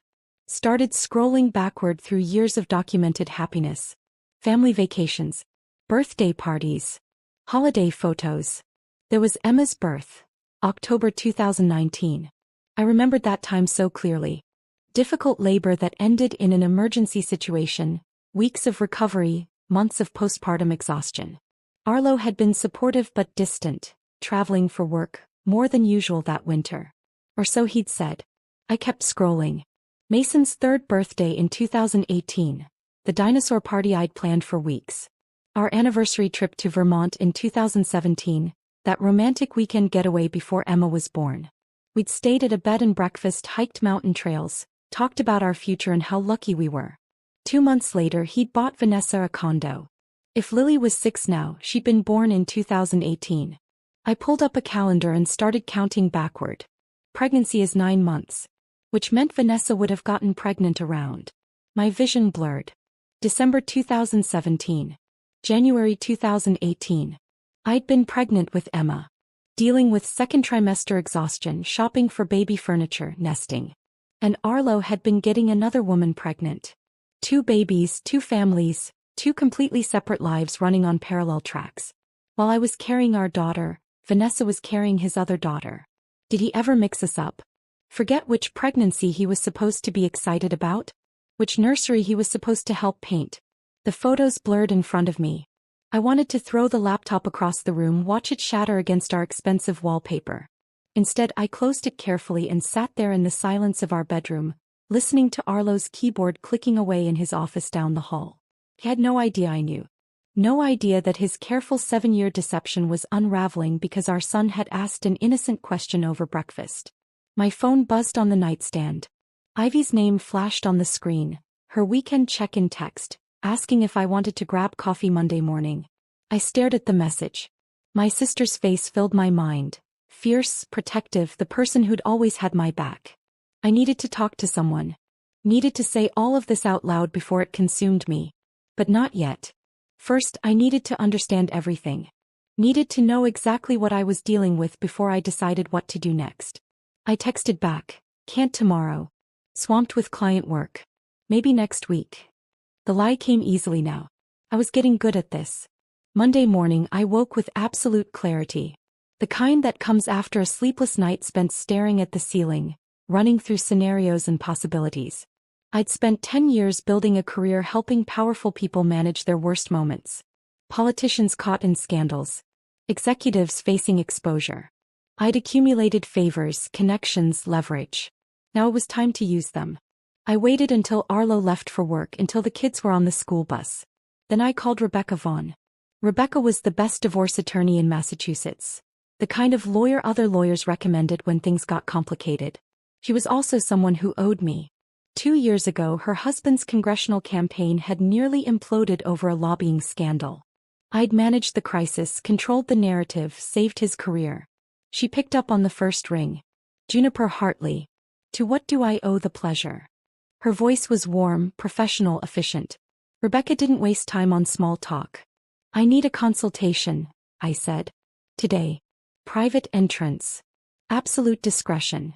Speaker 1: Started scrolling backward through years of documented happiness. Family vacations. Birthday parties. Holiday photos. There was Emma's birth. October 2019. I remembered that time so clearly. Difficult labor that ended in an emergency situation, weeks of recovery, months of postpartum exhaustion. Arlo had been supportive but distant, traveling for work, more than usual that winter. Or so he'd said. I kept scrolling. Mason's 3rd birthday in 2018. The dinosaur party I'd planned for weeks. Our anniversary trip to Vermont in 2017. That romantic weekend getaway before Emma was born. We'd stayed at a bed and breakfast, hiked mountain trails, talked about our future and how lucky we were. 2 months later he'd bought Vanessa a condo. If Lily was 6 now, she'd been born in 2018. I pulled up a calendar and started counting backward. Pregnancy is 9 months. Which meant Vanessa would have gotten pregnant around. My vision blurred. December 2017. January 2018. I'd been pregnant with Emma. Dealing with 2nd trimester exhaustion, shopping for baby furniture, nesting. And Arlo had been getting another woman pregnant. 2 babies, 2 families, 2 completely separate lives running on parallel tracks. While I was carrying our daughter, Vanessa was carrying his other daughter. Did he ever mix us up? Forget which pregnancy he was supposed to be excited about? Which nursery he was supposed to help paint? The photos blurred in front of me. I wanted to throw the laptop across the room, watch it shatter against our expensive wallpaper. Instead, I closed it carefully and sat there in the silence of our bedroom, listening to Arlo's keyboard clicking away in his office down the hall. He had no idea I knew. No idea that his careful 7-year deception was unraveling because our son had asked an innocent question over breakfast. My phone buzzed on the nightstand. Ivy's name flashed on the screen, her weekend check-in text, asking if I wanted to grab coffee Monday morning. I stared at the message. My sister's face filled my mind. Fierce, protective, the person who'd always had my back. I needed to talk to someone. Needed to say all of this out loud before it consumed me. But not yet. First, I needed to understand everything. Needed to know exactly what I was dealing with before I decided what to do next. I texted back, can't tomorrow. Swamped with client work. Maybe next week. The lie came easily now. I was getting good at this. Monday morning I woke with absolute clarity. The kind that comes after a sleepless night spent staring at the ceiling, running through scenarios and possibilities. I'd spent 10 years building a career helping powerful people manage their worst moments. Politicians caught in scandals. Executives facing exposure. I'd accumulated favors, connections, leverage. Now it was time to use them. I waited until Arlo left for work, until the kids were on the school bus. Then I called Rebecca Vaughn. Rebecca was the best divorce attorney in Massachusetts. The kind of lawyer other lawyers recommended when things got complicated. She was also someone who owed me. 2 years ago, her husband's congressional campaign had nearly imploded over a lobbying scandal. I'd managed the crisis, controlled the narrative, saved his career. She picked up on the first ring. Juniper Hartley. To what do I owe the pleasure? Her voice was warm, professional, efficient. Rebecca didn't waste time on small talk. I need a consultation, I said. Today. Private entrance. Absolute discretion.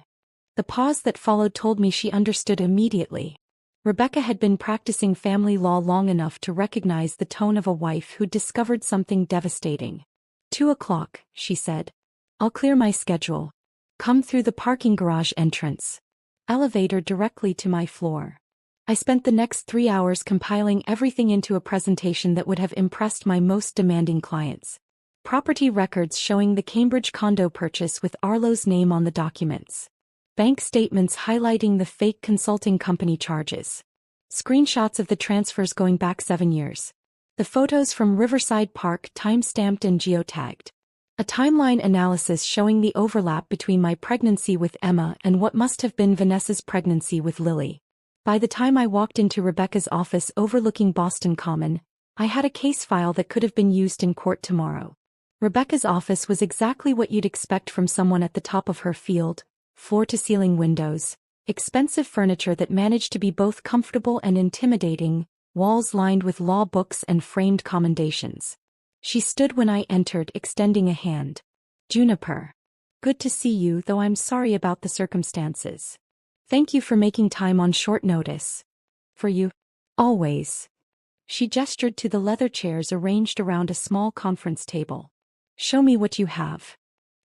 Speaker 1: The pause that followed told me she understood immediately. Rebecca had been practicing family law long enough to recognize the tone of a wife who'd discovered something devastating. 2 o'clock, she said. I'll clear my schedule. Come through the parking garage entrance. Elevator directly to my floor. I spent the next 3 hours compiling everything into a presentation that would have impressed my most demanding clients. Property records showing the Cambridge condo purchase with Arlo's name on the documents. Bank statements highlighting the fake consulting company charges. Screenshots of the transfers going back 7 years. The photos from Riverside Park time-stamped and geotagged. A timeline analysis showing the overlap between my pregnancy with Emma and what must have been Vanessa's pregnancy with Lily. By the time I walked into Rebecca's office overlooking Boston Common, I had a case file that could have been used in court tomorrow. Rebecca's office was exactly what you'd expect from someone at the top of her field: floor-to-ceiling windows, expensive furniture that managed to be both comfortable and intimidating, walls lined with law books and framed commendations. She stood when I entered, extending a hand. "Juniper. Good to see you, though I'm sorry about the circumstances. Thank you for making time on short notice. For you. Always." She gestured to the leather chairs arranged around a small conference table. "Show me what you have."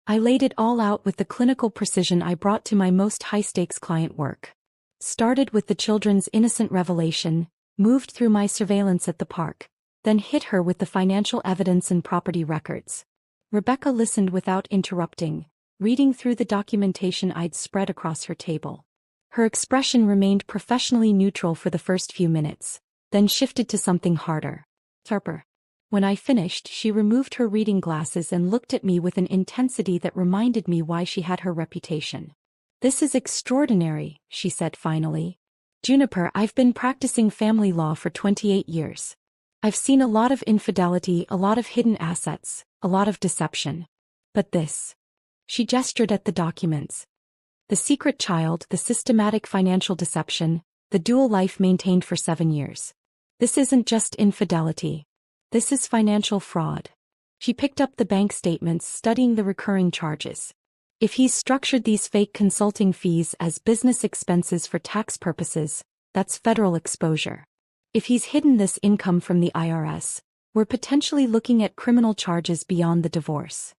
Speaker 1: I laid it all out with the clinical precision I brought to my most high-stakes client work. Started with the children's innocent revelation, moved through my surveillance at the park, then hit her with the financial evidence and property records. Rebecca listened without interrupting, reading through the documentation I'd spread across her table. Her expression remained professionally neutral for the first few minutes, then shifted to something harder. "Harper." When I finished, she removed her reading glasses and looked at me with an intensity that reminded me why she had her reputation. "This is extraordinary," she said finally. "Juniper, I've been practicing family law for 28 years. I've seen a lot of infidelity, a lot of hidden assets, a lot of deception. But this." She gestured at the documents. "The secret child, the systematic financial deception, the dual life maintained for 7 years. This isn't just infidelity. This is financial fraud." She picked up the bank statements, studying the recurring charges. "If he's structured these fake consulting fees as business expenses for tax purposes, that's federal exposure. If he's hidden this income from the IRS, we're potentially looking at criminal charges beyond the divorce.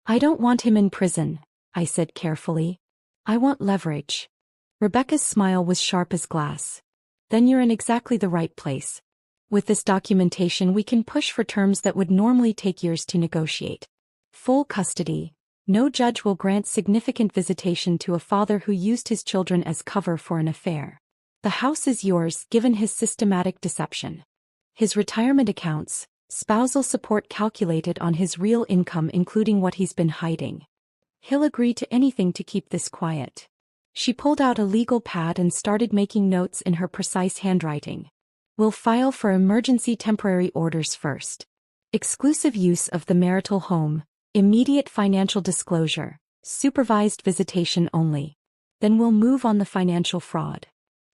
Speaker 1: I don't want him in prison," I said carefully. "I want leverage." Rebecca's smile was sharp as glass. "Then you're in exactly the right place. With this documentation, we can push for terms that would normally take years to negotiate. Full custody. No judge will grant significant visitation to a father who used his children as cover for an affair. The house is yours, given his systematic deception. His retirement accounts, spousal support calculated on his real income including what he's been hiding. He'll agree to anything to keep this quiet." She pulled out a legal pad and started making notes in her precise handwriting. "We'll file for emergency temporary orders first. Exclusive use of the marital home, immediate financial disclosure, supervised visitation only. Then we'll move on the financial fraud."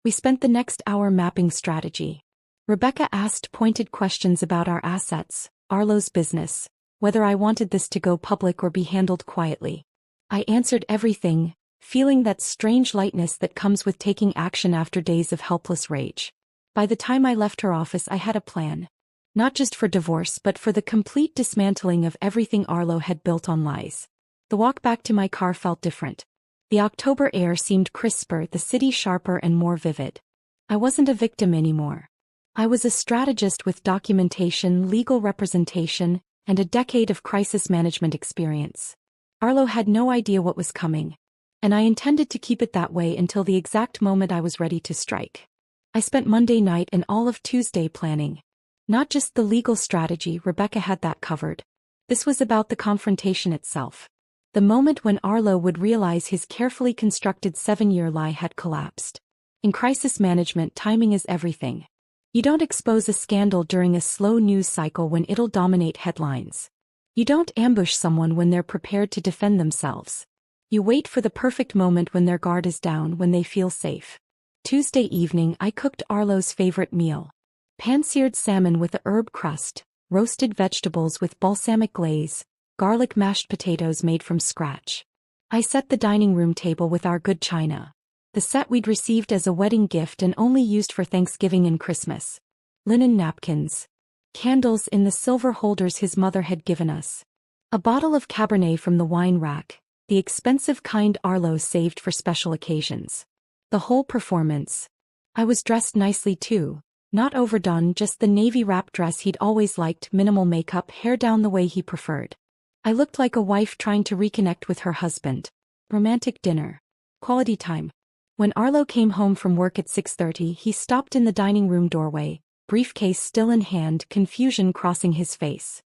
Speaker 1: We spent the next hour mapping strategy. Rebecca asked pointed questions about our assets, Arlo's business, whether I wanted this to go public or be handled quietly. I answered everything, feeling that strange lightness that comes with taking action after days of helpless rage. By the time I left her office, I had a plan. Not just for divorce but for the complete dismantling of everything Arlo had built on lies. The walk back to my car felt different. The October air seemed crisper, the city sharper and more vivid. I wasn't a victim anymore. I was a strategist with documentation, legal representation, and a decade of crisis management experience. Arlo had no idea what was coming, and I intended to keep it that way until the exact moment I was ready to strike. I spent Monday night and all of Tuesday planning. Not just the legal strategy, Rebecca had that covered. This was about the confrontation itself. The moment when Arlo would realize his carefully constructed 7-year lie had collapsed. In crisis management, timing is everything. You don't expose a scandal during a slow news cycle when it'll dominate headlines. You don't ambush someone when they're prepared to defend themselves. You wait for the perfect moment when their guard is down, when they feel safe. Tuesday evening, I cooked Arlo's favorite meal. Pan-seared salmon with a herb crust, roasted vegetables with balsamic glaze, garlic mashed potatoes made from scratch. I set the dining room table with our good china. The set we'd received as a wedding gift and only used for Thanksgiving and Christmas. Linen napkins. Candles in the silver holders his mother had given us. A bottle of Cabernet from the wine rack, the expensive kind Arlo saved for special occasions. The whole performance. I was dressed nicely too. Not overdone, just the navy wrap dress he'd always liked, minimal makeup, hair down the way he preferred. I looked like a wife trying to reconnect with her husband. Romantic dinner. Quality time. When Arlo came home from work at 6:30, he stopped in the dining room doorway, briefcase still in hand, confusion crossing his face.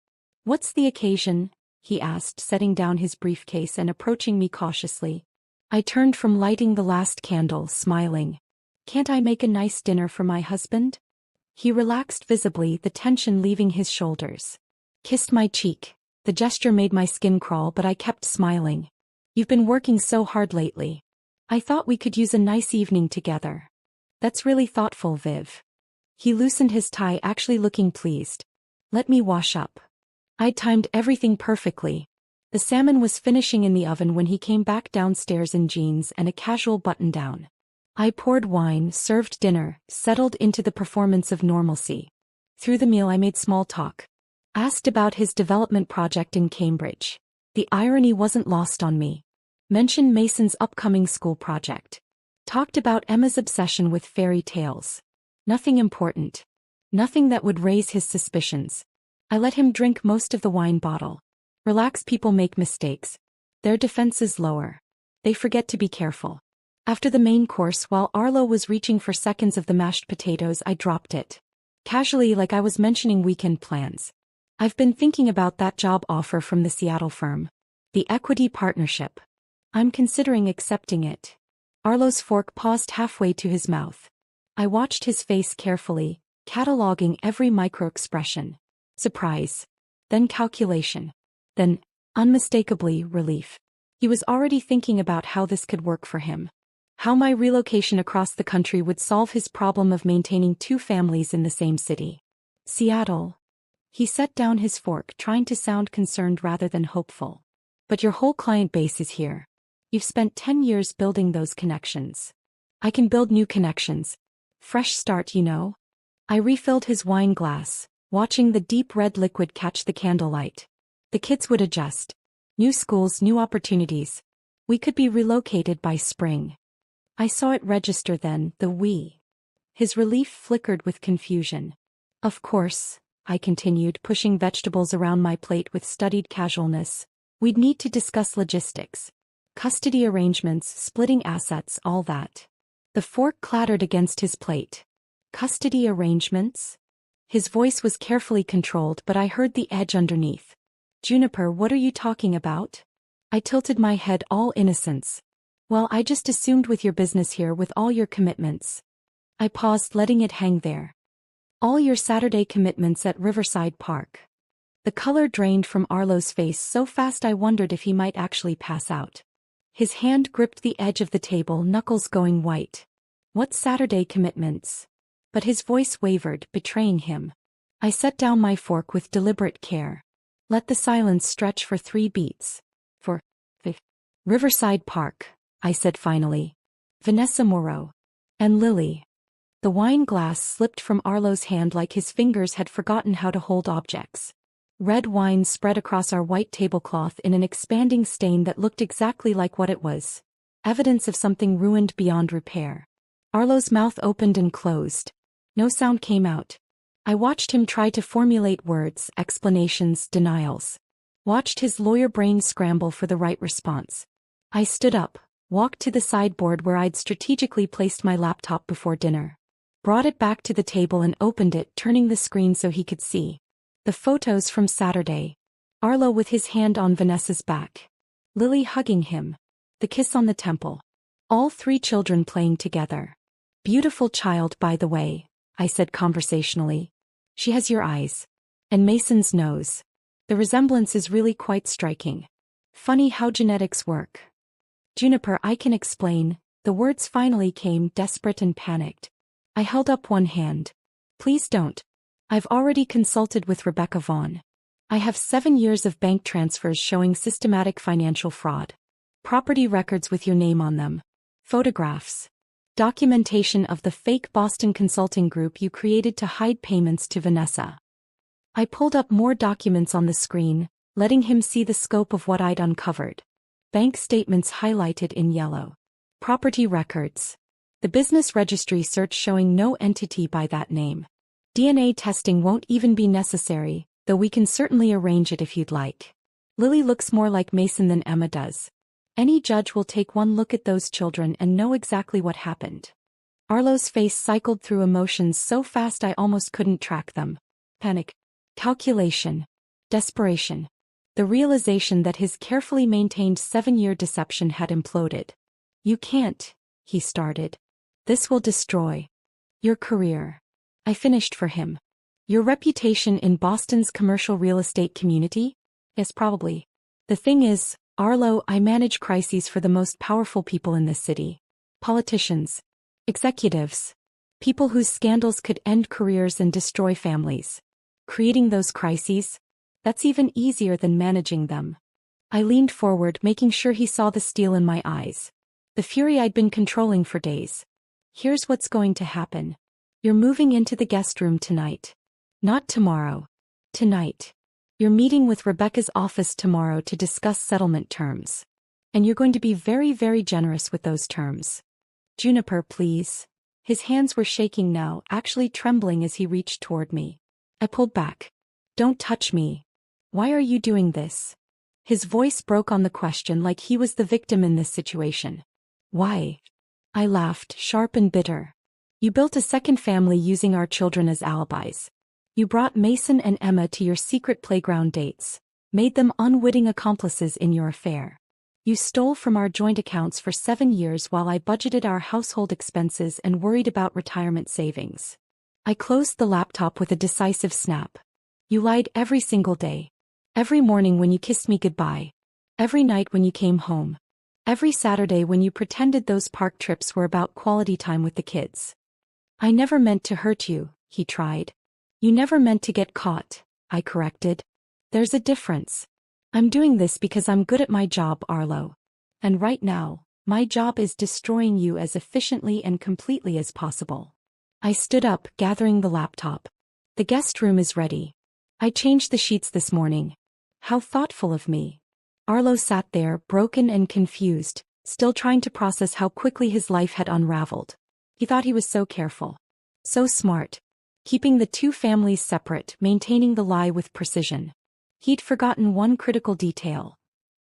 Speaker 1: "What's the occasion?" he asked, setting down his briefcase and approaching me cautiously. I turned from lighting the last candle, smiling. "Can't I make a nice dinner for my husband?" He relaxed visibly, the tension leaving his shoulders. Kissed my cheek. The gesture made my skin crawl, but I kept smiling. "You've been working so hard lately. I thought we could use a nice evening together." "That's really thoughtful, Viv." He loosened his tie, actually looking pleased. "Let me wash up." I'd timed everything perfectly. The salmon was finishing in the oven when he came back downstairs in jeans and a casual button-down. I poured wine, served dinner, settled into the performance of normalcy. Through the meal I made small talk. Asked about his development project in Cambridge. The irony wasn't lost on me. Mentioned Mason's upcoming school project. Talked about Emma's obsession with fairy tales. Nothing important. Nothing that would raise his suspicions. I let him drink most of the wine bottle. Relaxed people make mistakes. Their defenses lower. They forget to be careful. After the main course, while Arlo was reaching for seconds of the mashed potatoes, I dropped it. Casually, like I was mentioning weekend plans. "I've been thinking about that job offer from the Seattle firm. The equity partnership. I'm considering accepting it." Arlo's fork paused halfway to his mouth. I watched his face carefully, cataloging every micro-expression. Surprise. Then calculation. Then, unmistakably, relief. He was already thinking about how this could work for him. How my relocation across the country would solve his problem of maintaining two families in the same city. "Seattle." He set down his fork, trying to sound concerned rather than hopeful. "But your whole client base is here. You've spent 10 years building those connections. I can build new connections. Fresh start, you know." I refilled his wine glass, watching the deep red liquid catch the candlelight. "The kids would adjust. New schools, new opportunities. We could be relocated by spring." I saw it register then, the "we." His relief flickered with confusion. "Of course," I continued, pushing vegetables around my plate with studied casualness. "We'd need to discuss logistics. Custody arrangements, splitting assets, all that." The fork clattered against his plate. "Custody arrangements?" His voice was carefully controlled, but I heard the edge underneath. "Juniper, what are you talking about?" I tilted my head, all innocence. "Well, I just assumed with your business here, with all your commitments." I paused, letting it hang there. "All your Saturday commitments at Riverside Park." The color drained from Arlo's face so fast I wondered if he might actually pass out. His hand gripped the edge of the table, knuckles going white. "What Saturday commitments?" But his voice wavered, betraying him. I set down my fork with deliberate care. Let the silence stretch for 3 beats. "For Riverside Park," I said finally. "Vanessa Moreau. And Lily." The wine glass slipped from Arlo's hand like his fingers had forgotten how to hold objects. Red wine spread across our white tablecloth in an expanding stain that looked exactly like what it was. Evidence of something ruined beyond repair. Arlo's mouth opened and closed. No sound came out. I watched him try to formulate words, explanations, denials. Watched his lawyer brain scramble for the right response. I stood up, walked to the sideboard where I'd strategically placed my laptop before dinner. Brought it back to the table and opened it, turning the screen so he could see. The photos from Saturday. Arlo with his hand on Vanessa's back. Lily hugging him. The kiss on the temple. All 3 children playing together. "Beautiful child, by the way," I said conversationally. "She has your eyes. And Mason's nose. The resemblance is really quite striking. Funny how genetics work." "Juniper, I can explain." The words finally came, desperate and panicked. I held up one hand. "Please don't. I've already consulted with Rebecca Vaughn. I have 7 years of bank transfers showing systematic financial fraud. Property records with your name on them. Photographs. Documentation of the fake Boston consulting group you created to hide payments to Vanessa." I pulled up more documents on the screen, letting him see the scope of what I'd uncovered. Bank statements highlighted in yellow. Property records. The business registry search showing no entity by that name. DNA testing won't even be necessary, though we can certainly arrange it if you'd like. Lily looks more like Mason than Emma does. Any judge will take one look at those children and know exactly what happened. Arlo's face cycled through emotions so fast I almost couldn't track them. Panic. Calculation. Desperation. The realization that his carefully maintained 7-year deception had imploded. You can't, he started. This will destroy your career. I finished for him. Your reputation in Boston's commercial real estate community? Yes, probably. The thing is, Arlo, I manage crises for the most powerful people in this city. Politicians. Executives. People whose scandals could end careers and destroy families. Creating those crises? That's even easier than managing them. I leaned forward, making sure he saw the steel in my eyes. The fury I'd been controlling for days. Here's what's going to happen. You're moving into the guest room tonight. Not tomorrow. Tonight. You're meeting with Rebecca's office tomorrow to discuss settlement terms. And you're going to be very, very generous with those terms. Juniper, please. His hands were shaking now, actually trembling as he reached toward me. I pulled back. Don't touch me. Why are you doing this? His voice broke on the question like he was the victim in this situation. Why? I laughed, sharp and bitter. You built a second family using our children as alibis. You brought Mason and Emma to your secret playground dates, made them unwitting accomplices in your affair. You stole from our joint accounts for 7 years while I budgeted our household expenses and worried about retirement savings. I closed the laptop with a decisive snap. You lied every single day. Every morning when you kissed me goodbye. Every night when you came home. Every Saturday when you pretended those park trips were about quality time with the kids. I never meant to hurt you, he tried. You never meant to get caught, I corrected. There's a difference. I'm doing this because I'm good at my job, Arlo. And right now, my job is destroying you as efficiently and completely as possible. I stood up, gathering the laptop. The guest room is ready. I changed the sheets this morning. How thoughtful of me. Arlo sat there, broken and confused, still trying to process how quickly his life had unraveled. He thought he was so careful. So smart. Keeping the two families separate, maintaining the lie with precision. He'd forgotten one critical detail.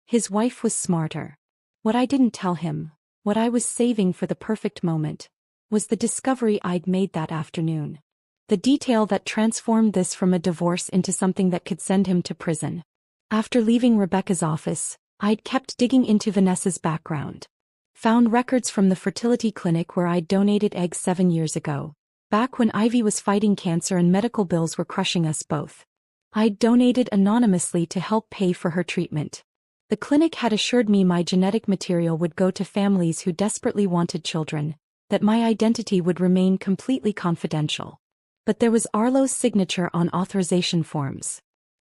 Speaker 1: His wife was smarter. What I didn't tell him, what I was saving for the perfect moment, was the discovery I'd made that afternoon. The detail that transformed this from a divorce into something that could send him to prison. After leaving Rebecca's office, I'd kept digging into Vanessa's background. Found records from the fertility clinic where I'd donated eggs 7 years ago. Back when Ivy was fighting cancer and medical bills were crushing us both. I'd donated anonymously to help pay for her treatment. The clinic had assured me my genetic material would go to families who desperately wanted children, that my identity would remain completely confidential. But there was Arlo's signature on authorization forms.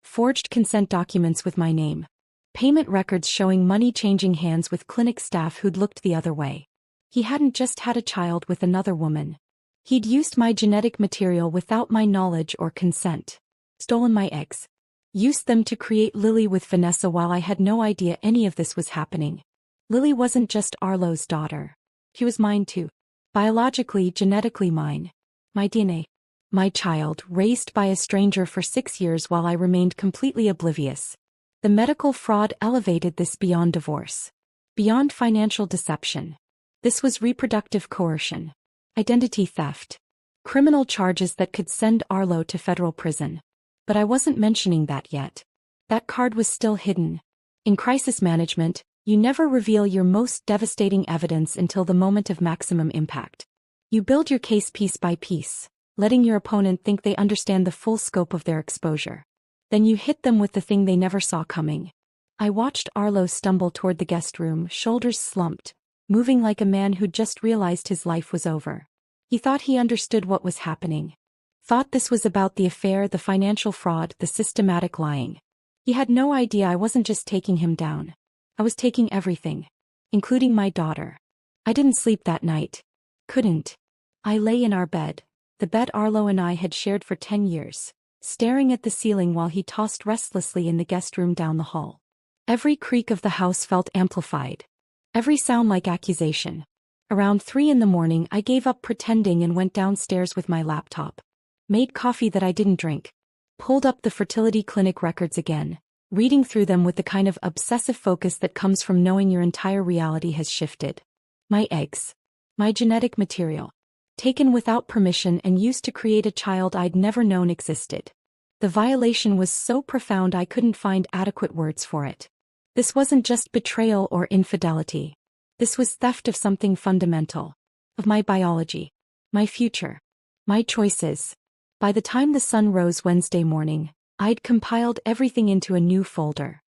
Speaker 1: Forged consent documents with my name. Payment records showing money changing hands with clinic staff who'd looked the other way. He hadn't just had a child with another woman. He'd used my genetic material without my knowledge or consent. Stolen my eggs. Used them to create Lily with Vanessa while I had no idea any of this was happening. Lily wasn't just Arlo's daughter. She was mine too. Biologically, genetically mine. My DNA. My child, raised by a stranger for 6 years while I remained completely oblivious. The medical fraud elevated this beyond divorce. Beyond financial deception. This was reproductive coercion. Identity theft. Criminal charges that could send Arlo to federal prison. But I wasn't mentioning that yet. That card was still hidden. In crisis management, you never reveal your most devastating evidence until the moment of maximum impact. You build your case piece by piece, letting your opponent think they understand the full scope of their exposure. Then you hit them with the thing they never saw coming. I watched Arlo stumble toward the guest room, shoulders slumped, moving like a man who'd just realized his life was over. He thought he understood what was happening. Thought this was about the affair, the financial fraud, the systematic lying. He had no idea I wasn't just taking him down. I was taking everything, including my daughter. I didn't sleep that night. Couldn't. I lay in our bed, the bed Arlo and I had shared for 10 years, staring at the ceiling while he tossed restlessly in the guest room down the hall. Every creak of the house felt amplified. Every sound like accusation. Around 3 in the morning I gave up pretending and went downstairs with my laptop. Made coffee that I didn't drink. Pulled up the fertility clinic records again, reading through them with the kind of obsessive focus that comes from knowing your entire reality has shifted. My eggs. My genetic material. Taken without permission and used to create a child I'd never known existed. The violation was so profound I couldn't find adequate words for it. This wasn't just betrayal or infidelity. This was theft of something fundamental. Of my biology. My future. My choices. By the time the sun rose Wednesday morning, I'd compiled everything into a new folder.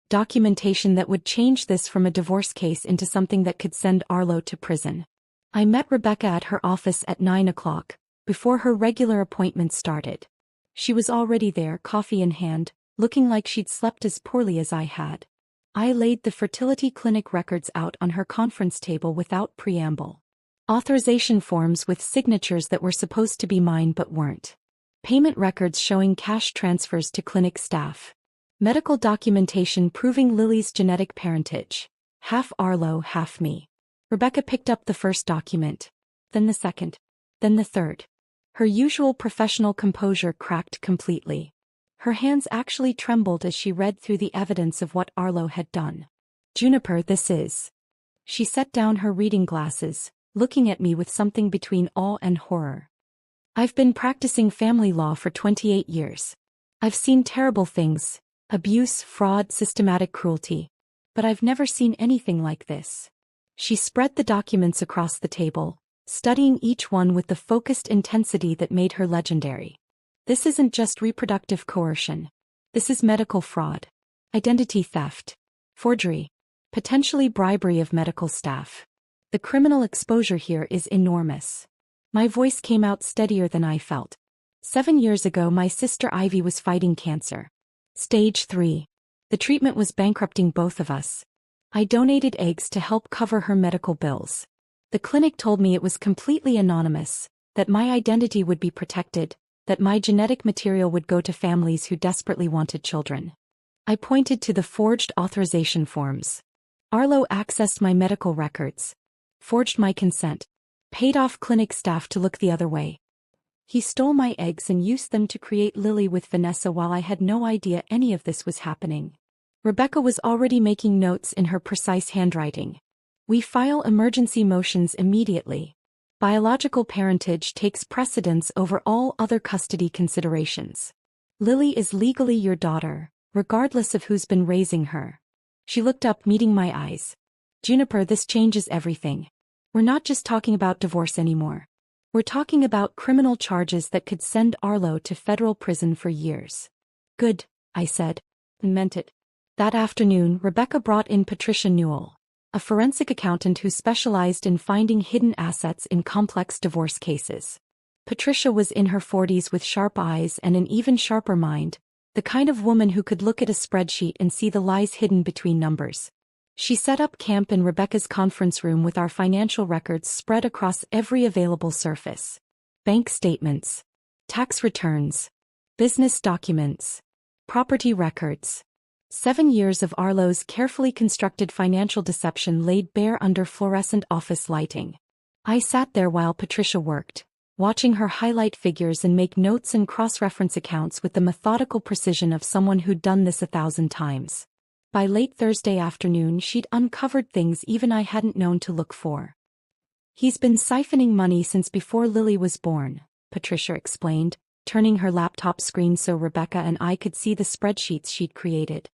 Speaker 1: Documentation that would change this from a divorce case into something that could send Arlo to prison. I met Rebecca at her office at 9 o'clock, before her regular appointment started. She was already there, coffee in hand, looking like she'd slept as poorly as I had. I laid the fertility clinic records out on her conference table without preamble. Authorization forms with signatures that were supposed to be mine but weren't. Payment records showing cash transfers to clinic staff. Medical documentation proving Lily's genetic parentage. Half Arlo, half me. Rebecca picked up the first document. Then the second. Then the third. Her usual professional composure cracked completely. Her hands actually trembled as she read through the evidence of what Arlo had done. Juniper, this is. She set down her reading glasses, looking at me with something between awe and horror. I've been practicing family law for 28 years. I've seen terrible things, abuse, fraud, systematic cruelty. But I've never seen anything like this. She spread the documents across the table, studying each one with the focused intensity that made her legendary. This isn't just reproductive coercion. This is medical fraud. Identity theft. Forgery. Potentially bribery of medical staff. The criminal exposure here is enormous. My voice came out steadier than I felt. 7 years ago my sister Ivy was fighting cancer. Stage 3. The treatment was bankrupting both of us. I donated eggs to help cover her medical bills. The clinic told me it was completely anonymous, that my identity would be protected, that my genetic material would go to families who desperately wanted children. I pointed to the forged authorization forms. Arlo accessed my medical records, forged my consent, paid off clinic staff to look the other way. He stole my eggs and used them to create Lily with Vanessa while I had no idea any of this was happening. Rebecca was already making notes in her precise handwriting. We file emergency motions immediately. Biological parentage takes precedence over all other custody considerations. Lily is legally your daughter, regardless of who's been raising her. She looked up, meeting my eyes. Juniper, this changes everything. We're not just talking about divorce anymore. We're talking about criminal charges that could send Arlo to federal prison for years. Good, I said, and meant it. That afternoon, Rebecca brought in Patricia Newell, a forensic accountant who specialized in finding hidden assets in complex divorce cases. Patricia was in her 40s with sharp eyes and an even sharper mind, the kind of woman who could look at a spreadsheet and see the lies hidden between numbers. She set up camp in Rebecca's conference room with our financial records spread across every available surface. Bank statements, tax returns, business documents, property records. 7 years of Arlo's carefully constructed financial deception laid bare under fluorescent office lighting. I sat there while Patricia worked, watching her highlight figures and make notes and cross-reference accounts with the methodical precision of someone who'd done this 1,000 times. By late Thursday afternoon she'd uncovered things even I hadn't known to look for. He's been siphoning money since before Lily was born, Patricia explained, turning her laptop screen so Rebecca and I could see the spreadsheets she'd created.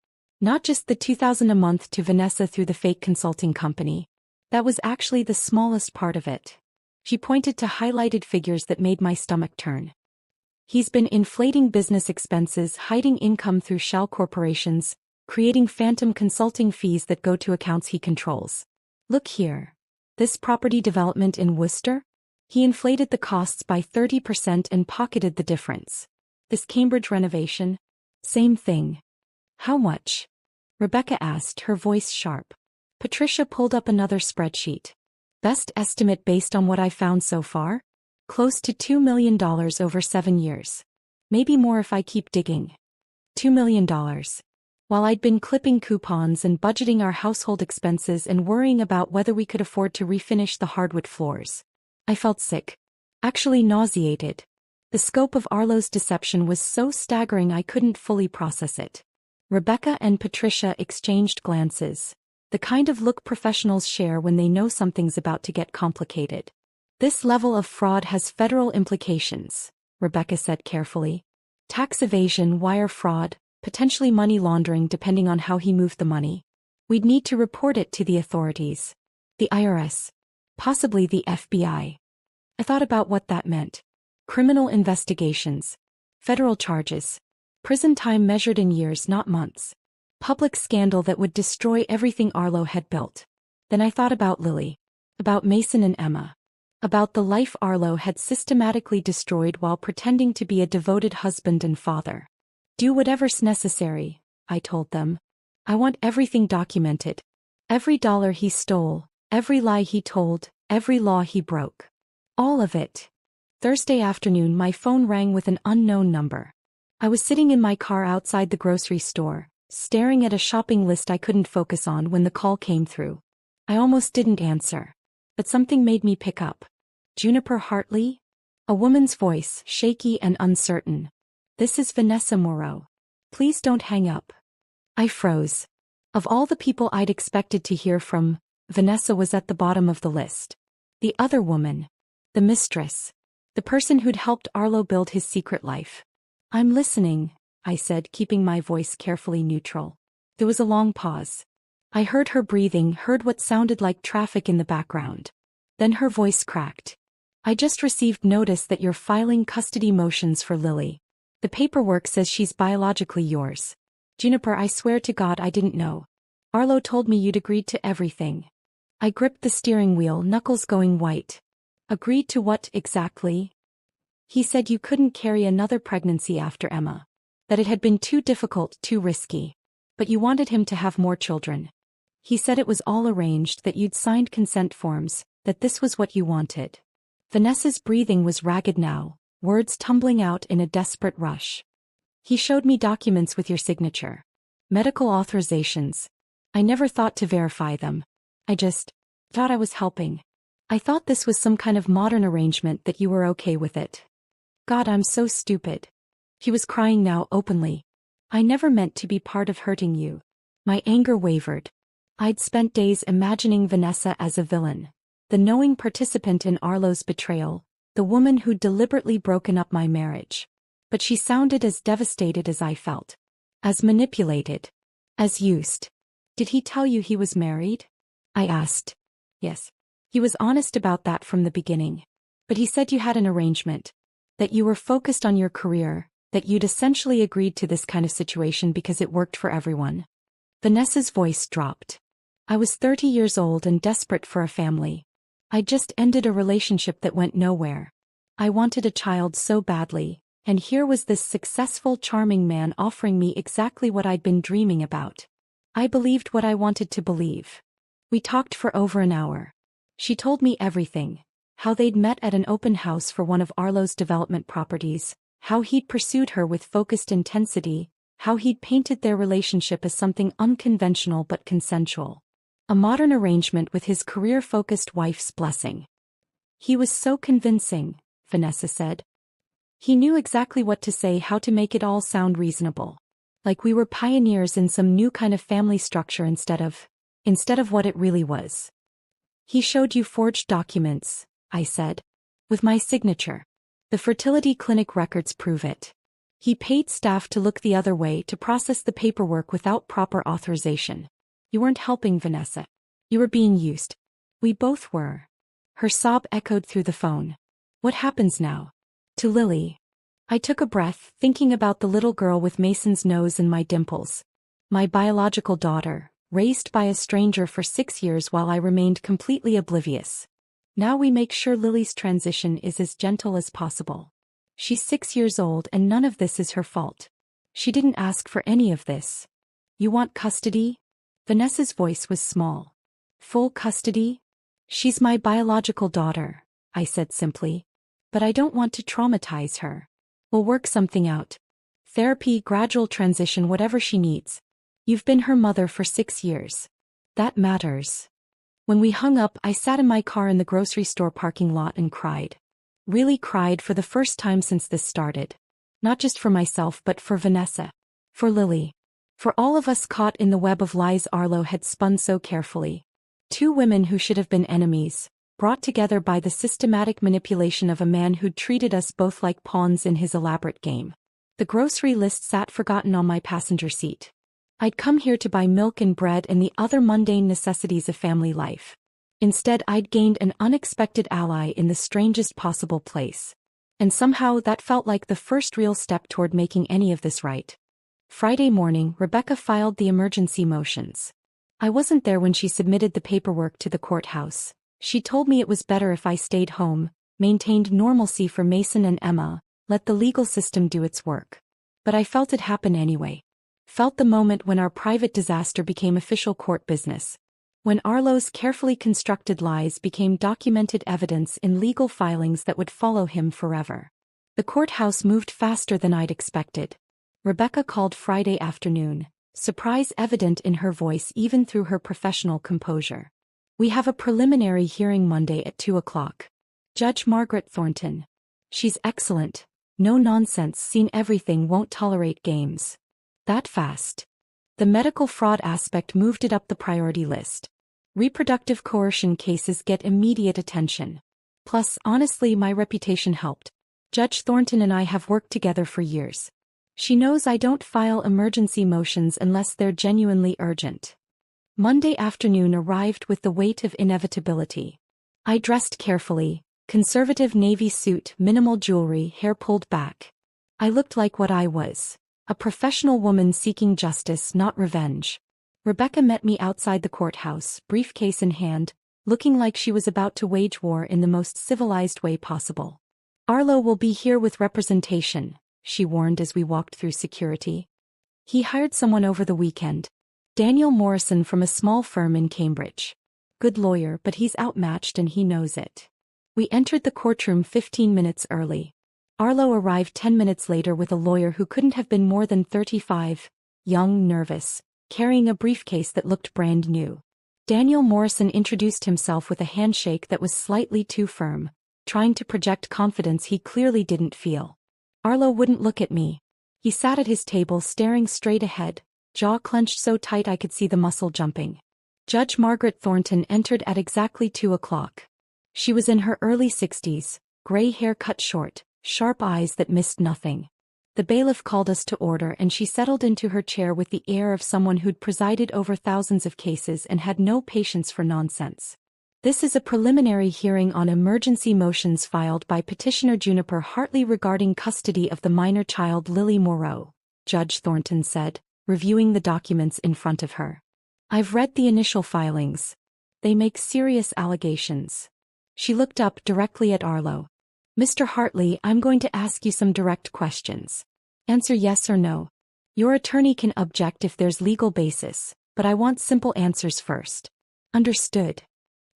Speaker 1: Not just the $2,000 a month to Vanessa through the fake consulting company. That was actually the smallest part of it. She pointed to highlighted figures that made my stomach turn. He's been inflating business expenses, hiding income through shell corporations, creating phantom consulting fees that go to accounts he controls. Look here. This property development in Worcester? He inflated the costs by 30% and pocketed the difference. This Cambridge renovation? Same thing. How much? Rebecca asked, her voice sharp. Patricia pulled up another spreadsheet. Best estimate based on what I found so far? Close to $2 million over 7 years. Maybe more if I keep digging. $2 million. While I'd been clipping coupons and budgeting our household expenses and worrying about whether we could afford to refinish the hardwood floors. I felt sick. Actually nauseated. The scope of Arlo's deception was so staggering I couldn't fully process it. Rebecca and Patricia exchanged glances. The kind of look professionals share when they know something's about to get complicated. This level of fraud has federal implications, Rebecca said carefully. Tax evasion, wire fraud, potentially money laundering depending on how he moved the money. We'd need to report it to the authorities. The IRS. Possibly the FBI. I thought about what that meant. Criminal investigations. Federal charges. Prison time measured in years, not months. Public scandal that would destroy everything Arlo had built. Then I thought about Lily. About Mason and Emma. About the life Arlo had systematically destroyed while pretending to be a devoted husband and father. Do whatever's necessary, I told them. I want everything documented. Every dollar he stole, every lie he told, every law he broke. All of it. Thursday afternoon my phone rang with an unknown number. I was sitting in my car outside the grocery store, staring at a shopping list I couldn't focus on when the call came through. I almost didn't answer. But something made me pick up. Juniper Hartley? A woman's voice, shaky and uncertain. This is Vanessa Moreau. Please don't hang up. I froze. Of all the people I'd expected to hear from, Vanessa was at the bottom of the list. The other woman. The mistress. The person who'd helped Arlo build his secret life. I'm listening, I said, keeping my voice carefully neutral. There was a long pause. I heard her breathing, heard what sounded like traffic in the background. Then her voice cracked. I just received notice that you're filing custody motions for Lily. The paperwork says she's biologically yours. Juniper, I swear to God I didn't know. Arlo told me you'd agreed to everything. I gripped the steering wheel, knuckles going white. Agreed to what exactly? He said you couldn't carry another pregnancy after Emma. That it had been too difficult, too risky. But you wanted him to have more children. He said it was all arranged, that you'd signed consent forms, that this was what you wanted. Vanessa's breathing was ragged now, words tumbling out in a desperate rush. He showed me documents with your signature. Medical authorizations. I never thought to verify them. I just thought I was helping. I thought this was some kind of modern arrangement, that you were okay with it. God, I'm so stupid. He was crying now openly. I never meant to be part of hurting you. My anger wavered. I'd spent days imagining Vanessa as a villain. The knowing participant in Arlo's betrayal. The woman who'd deliberately broken up my marriage. But she sounded as devastated as I felt. As manipulated. As used. Did he tell you he was married? I asked. Yes. He was honest about that from the beginning. But he said you had an arrangement. That you were focused on your career, that you'd essentially agreed to this kind of situation because it worked for everyone. Vanessa's voice dropped. I was 30 years old and desperate for a family. I'd just ended a relationship that went nowhere. I wanted a child so badly, and here was this successful, charming man offering me exactly what I'd been dreaming about. I believed what I wanted to believe. We talked for over an hour. She told me everything. How they'd met at an open house for one of Arlo's development properties, how he'd pursued her with focused intensity, how he'd painted their relationship as something unconventional but consensual. A modern arrangement with his career-focused wife's blessing. He was so convincing, Vanessa said. He knew exactly what to say, how to make it all sound reasonable. Like we were pioneers in some new kind of family structure instead of what it really was. He showed you forged documents, I said. With my signature. The fertility clinic records prove it. He paid staff to look the other way to process the paperwork without proper authorization. You weren't helping, Vanessa. You were being used. We both were. Her sob echoed through the phone. What happens now? To Lily. I took a breath, thinking about the little girl with Mason's nose and my dimples. My biological daughter, raised by a stranger for 6 years while I remained completely oblivious. Now we make sure Lily's transition is as gentle as possible. She's 6 years old and none of this is her fault. She didn't ask for any of this. You want custody? Vanessa's voice was small. Full custody? She's my biological daughter, I said simply. But I don't want to traumatize her. We'll work something out. Therapy, gradual transition, whatever she needs. You've been her mother for 6 years. That matters. When we hung up, I sat in my car in the grocery store parking lot and cried. Really cried for the first time since this started. Not just for myself but for Vanessa. For Lily. For all of us caught in the web of lies Arlo had spun so carefully. Two women who should have been enemies, brought together by the systematic manipulation of a man who'd treated us both like pawns in his elaborate game. The grocery list sat forgotten on my passenger seat. I'd come here to buy milk and bread and the other mundane necessities of family life. Instead, I'd gained an unexpected ally in the strangest possible place. And somehow that felt like the first real step toward making any of this right. Friday morning, Rebecca filed the emergency motions. I wasn't there when she submitted the paperwork to the courthouse. She told me it was better if I stayed home, maintained normalcy for Mason and Emma, let the legal system do its work. But I felt it happen anyway. Felt the moment when our private disaster became official court business. When Arlo's carefully constructed lies became documented evidence in legal filings that would follow him forever. The courthouse moved faster than I'd expected. Rebecca called Friday afternoon, surprise evident in her voice even through her professional composure. We have a preliminary hearing Monday at 2 o'clock. Judge Margaret Thornton. She's excellent. No nonsense, seen everything, won't tolerate games. That fast. The medical fraud aspect moved it up the priority list. Reproductive coercion cases get immediate attention. Plus, honestly, my reputation helped. Judge Thornton and I have worked together for years. She knows I don't file emergency motions unless they're genuinely urgent. Monday afternoon arrived with the weight of inevitability. I dressed carefully, conservative navy suit, minimal jewelry, hair pulled back. I looked like what I was, a professional woman seeking justice, not revenge. Rebecca met me outside the courthouse, briefcase in hand, looking like she was about to wage war in the most civilized way possible. Arlo will be here with representation, she warned as we walked through security. He hired someone over the weekend. Daniel Morrison from a small firm in Cambridge. Good lawyer, but he's outmatched and he knows it. We entered the courtroom 15 minutes early. Arlo arrived 10 minutes later with a lawyer who couldn't have been more than 35, young, nervous, carrying a briefcase that looked brand new. Daniel Morrison introduced himself with a handshake that was slightly too firm, trying to project confidence he clearly didn't feel. Arlo wouldn't look at me. He sat at his table staring straight ahead, jaw clenched so tight I could see the muscle jumping. Judge Margaret Thornton entered at exactly 2 o'clock. She was in her early 60s, gray hair cut short, sharp eyes that missed nothing. The bailiff called us to order and she settled into her chair with the air of someone who'd presided over thousands of cases and had no patience for nonsense. This is a preliminary hearing on emergency motions filed by petitioner Juniper Hartley regarding custody of the minor child Lily Moreau, Judge Thornton said, reviewing the documents in front of her. I've read the initial filings. They make serious allegations. She looked up directly at Arlo. Mr. Hartley, I'm going to ask you some direct questions. Answer yes or no. Your attorney can object if there's legal basis, but I want simple answers first. Understood.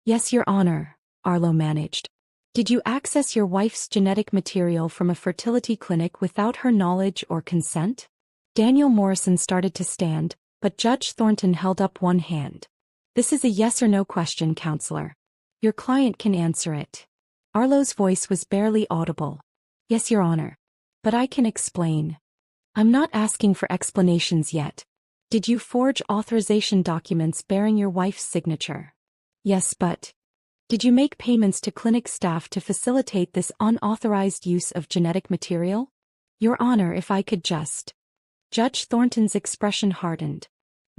Speaker 1: Yes, Your Honor, Arlo managed. Did you access your wife's genetic material from a fertility clinic without her knowledge or consent? Daniel Morrison started to stand, but Judge Thornton held up one hand. This is a yes or no question, counselor. Your client can answer it. Arlo's voice was barely audible. Yes, Your Honor. But I can explain. I'm not asking for explanations yet. Did you forge authorization documents bearing your wife's signature? Yes, but did you make payments to clinic staff to facilitate this unauthorized use of genetic material? Your Honor, if I could just. Judge Thornton's expression hardened.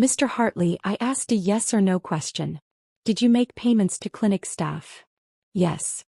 Speaker 1: Mr. Hartley, I asked a yes or no question. Did you make payments to clinic staff? Yes.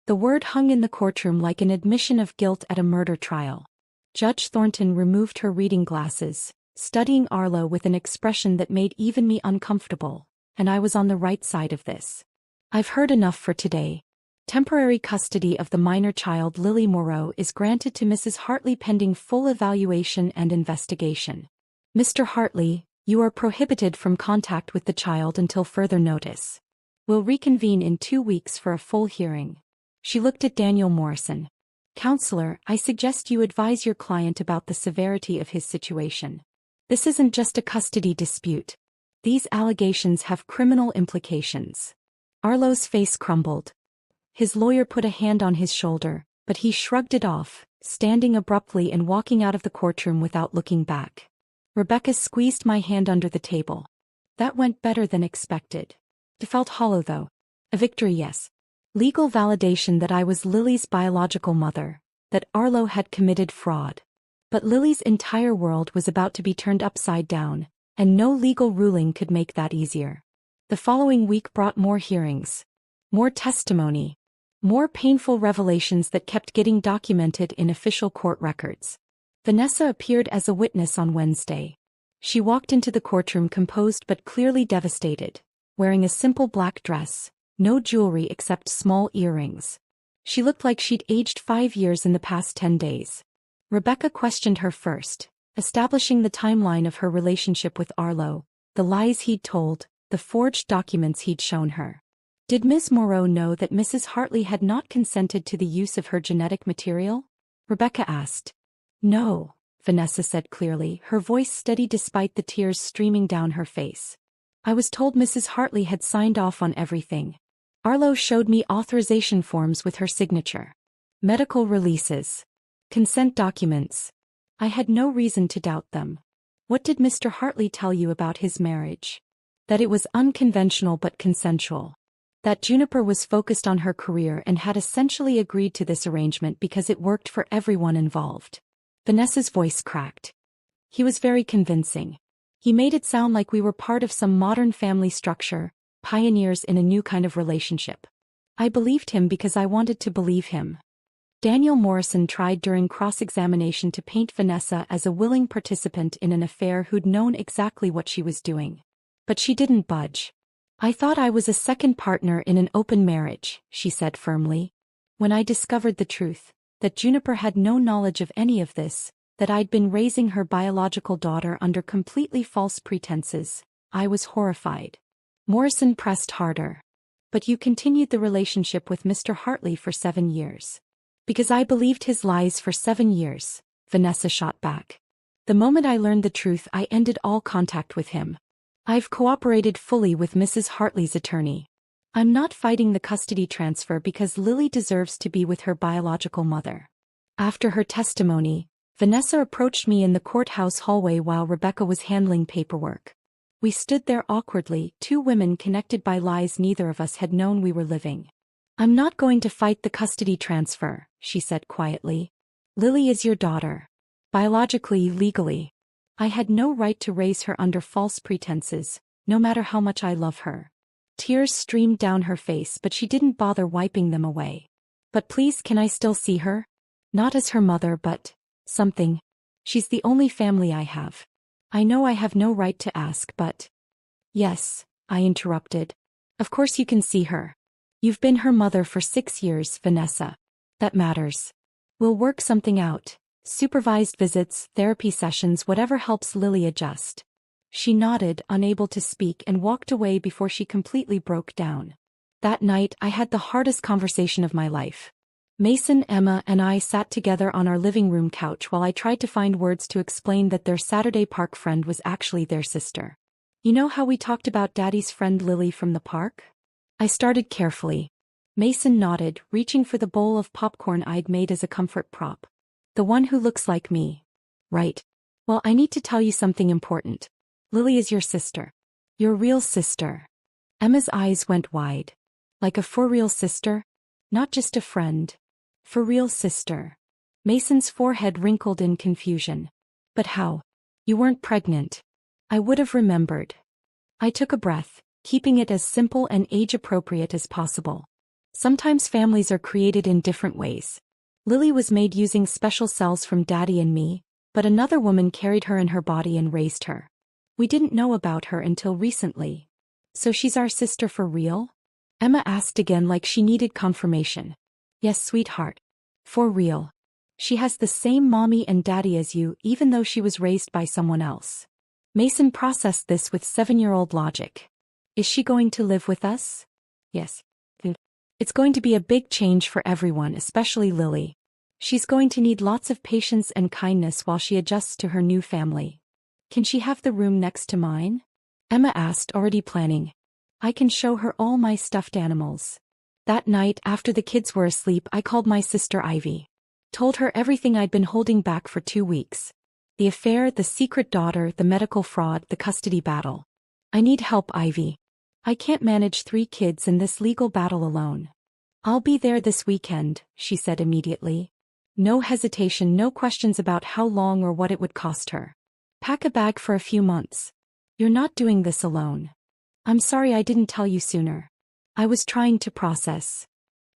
Speaker 1: The word hung in the courtroom like an admission of guilt at a murder trial. Judge Thornton removed her reading glasses, studying Arlo with an expression that made even me uncomfortable, and I was on the right side of this. I've heard enough for today. Temporary custody of the minor child Lily Moreau is granted to Mrs. Hartley pending full evaluation and investigation. Mr. Hartley, you are prohibited from contact with the child until further notice. We'll reconvene in 2 weeks for a full hearing. She looked at Daniel Morrison. Counselor, I suggest you advise your client about the severity of his situation. This isn't just a custody dispute. These allegations have criminal implications. Arlo's face crumbled. His lawyer put a hand on his shoulder, but he shrugged it off, standing abruptly and walking out of the courtroom without looking back. Rebecca squeezed my hand under the table. That went better than expected. It felt hollow though. A victory, yes. Legal validation that I was Lily's biological mother, that Arlo had committed fraud. But Lily's entire world was about to be turned upside down, and no legal ruling could make that easier. The following week brought more hearings, more testimony, more painful revelations that kept getting documented in official court records. Vanessa appeared as a witness on Wednesday. She walked into the courtroom composed but clearly devastated, wearing a simple black dress, no jewelry except small earrings. She looked like she'd aged 5 years in the past 10 days. Rebecca questioned her first, establishing the timeline of her relationship with Arlo, the lies he'd told, the forged documents he'd shown her. Did Ms. Moreau know that Mrs. Hartley had not consented to the use of her genetic material? Rebecca asked. No, Vanessa said clearly, her voice steady despite the tears streaming down her face. I was told Mrs. Hartley had signed off on everything. Arlo showed me authorization forms with her signature. Medical releases. Consent documents. I had no reason to doubt them. What did Mr. Hartley tell you about his marriage? That it was unconventional but consensual. That Juniper was focused on her career and had essentially agreed to this arrangement because it worked for everyone involved. Vanessa's voice cracked. He was very convincing. He made it sound like we were part of some modern family structure, pioneers in a new kind of relationship. I believed him because I wanted to believe him. Daniel Morrison tried during cross-examination to paint Vanessa as a willing participant in an affair who'd known exactly what she was doing. But she didn't budge. I thought I was a second partner in an open marriage, she said firmly. When I discovered the truth, that Juniper had no knowledge of any of this, that I'd been raising her biological daughter under completely false pretenses, I was horrified. Morrison pressed harder. But you continued the relationship with Mr. Hartley for 7 years. Because I believed his lies for 7 years, Vanessa shot back. The moment I learned the truth, I ended all contact with him. I've cooperated fully with Mrs. Hartley's attorney. I'm not fighting the custody transfer because Lily deserves to be with her biological mother. After her testimony, Vanessa approached me in the courthouse hallway while Rebecca was handling paperwork. We stood there awkwardly, two women connected by lies neither of us had known we were living. I'm not going to fight the custody transfer, she said quietly. Lily is your daughter. Biologically, legally. I had no right to raise her under false pretenses, no matter how much I love her. Tears streamed down her face but she didn't bother wiping them away. But please, can I still see her? Not as her mother but something. She's the only family I have. I know I have no right to ask but... Yes, I interrupted. Of course you can see her. You've been her mother for 6 years, Vanessa. That matters. We'll work something out. Supervised visits, therapy sessions, whatever helps Lily adjust. She nodded, unable to speak, and walked away before she completely broke down. That night, I had the hardest conversation of my life. Mason, Emma, and I sat together on our living room couch while I tried to find words to explain that their Saturday park friend was actually their sister. You know how we talked about Daddy's friend Lily from the park? I started carefully. Mason nodded, reaching for the bowl of popcorn I'd made as a comfort prop. The one who looks like me. Right. Well, I need to tell you something important. Lily is your sister. Your real sister. Emma's eyes went wide. Like a for-real sister? Not just a friend. For real sister. Mason's forehead wrinkled in confusion. But how? You weren't pregnant. I would have remembered. I took a breath, keeping it as simple and age-appropriate as possible. Sometimes families are created in different ways. Lily was made using special cells from Daddy and me, but another woman carried her in her body and raised her. We didn't know about her until recently. So she's our sister for real? Emma asked again like she needed confirmation. Yes, sweetheart. For real. She has the same mommy and daddy as you, even though she was raised by someone else. Mason processed this with 7-year-old logic. Is she going to live with us? Yes. It's going to be a big change for everyone, especially Lily. She's going to need lots of patience and kindness while she adjusts to her new family. Can she have the room next to mine? Emma asked, already planning. I can show her all my stuffed animals. That night, after the kids were asleep, I called my sister Ivy. Told her everything I'd been holding back for 2 weeks. The affair, the secret daughter, the medical fraud, the custody battle. I need help, Ivy. I can't manage 3 kids in this legal battle alone. I'll be there this weekend, she said immediately. No hesitation, no questions about how long or what it would cost her. Pack a bag for a few months. You're not doing this alone. I'm sorry I didn't tell you sooner. I was trying to process.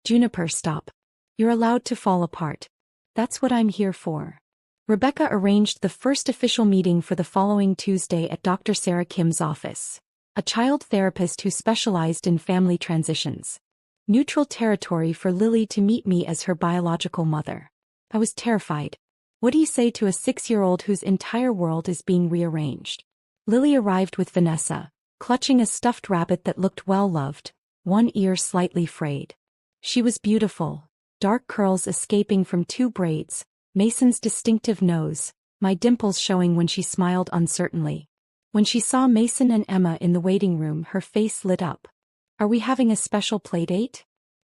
Speaker 1: Juniper, stop. You're allowed to fall apart. That's what I'm here for. Rebecca arranged the first official meeting for the following Tuesday at Dr. Sarah Kim's office, a child therapist who specialized in family transitions. Neutral territory for Lily to meet me as her biological mother. I was terrified. What do you say to a 6-year-old whose entire world is being rearranged? Lily arrived with Vanessa, clutching a stuffed rabbit that looked well-loved, one ear slightly frayed. She was beautiful, dark curls escaping from 2 braids, Mason's distinctive nose, my dimples showing when she smiled uncertainly. When she saw Mason and Emma in the waiting room, her face lit up. Are we having a special playdate?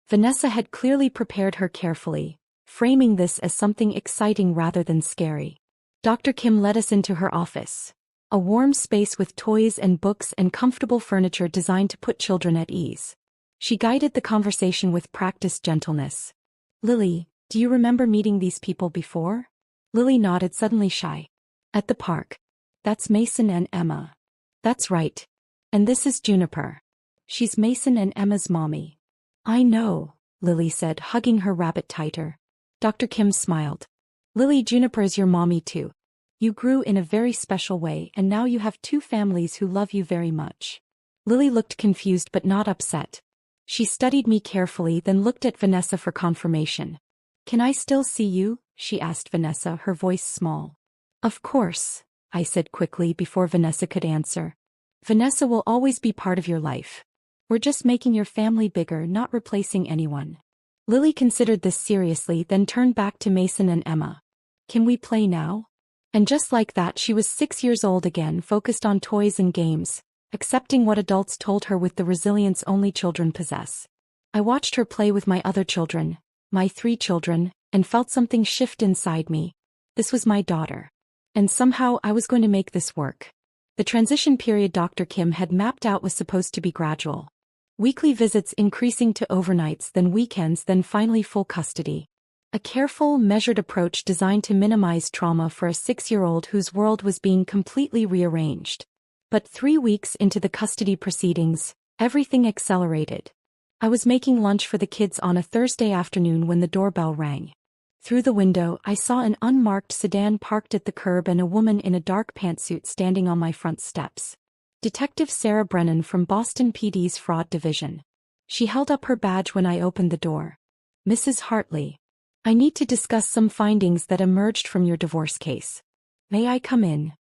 Speaker 1: Vanessa had clearly prepared her carefully, framing this as something exciting rather than scary. Dr. Kim led us into her office. A warm space with toys and books and comfortable furniture designed to put children at ease. She guided the conversation with practiced gentleness. Lily, do you remember meeting these people before? Lily nodded, suddenly shy. At the park. That's Mason and Emma. That's right. And this is Juniper. She's Mason and Emma's mommy. I know, Lily said, hugging her rabbit tighter. Dr. Kim smiled. Lily, Juniper is your mommy too. You grew in a very special way and now you have 2 families who love you very much. Lily looked confused but not upset. She studied me carefully, then looked at Vanessa for confirmation. Can I still see you? She asked Vanessa, her voice small. Of course, I said quickly before Vanessa could answer. Vanessa will always be part of your life. We're just making your family bigger, not replacing anyone. Lily considered this seriously, then turned back to Mason and Emma. Can we play now? And just like that, she was 6 years old again, focused on toys and games, accepting what adults told her with the resilience only children possess. I watched her play with my other children, my 3 children, and felt something shift inside me. This was my daughter. And somehow I was going to make this work. The transition period Dr. Kim had mapped out was supposed to be gradual. Weekly visits increasing to overnights, then weekends, then finally full custody. A careful, measured approach designed to minimize trauma for a 6-year-old whose world was being completely rearranged. But 3 weeks into the custody proceedings, everything accelerated. I was making lunch for the kids on a Thursday afternoon when the doorbell rang. Through the window, I saw an unmarked sedan parked at the curb and a woman in a dark pantsuit standing on my front steps. Detective Sarah Brennan from Boston PD's Fraud Division. She held up her badge when I opened the door. Mrs. Hartley. I need to discuss some findings that emerged from your divorce case. May I come in?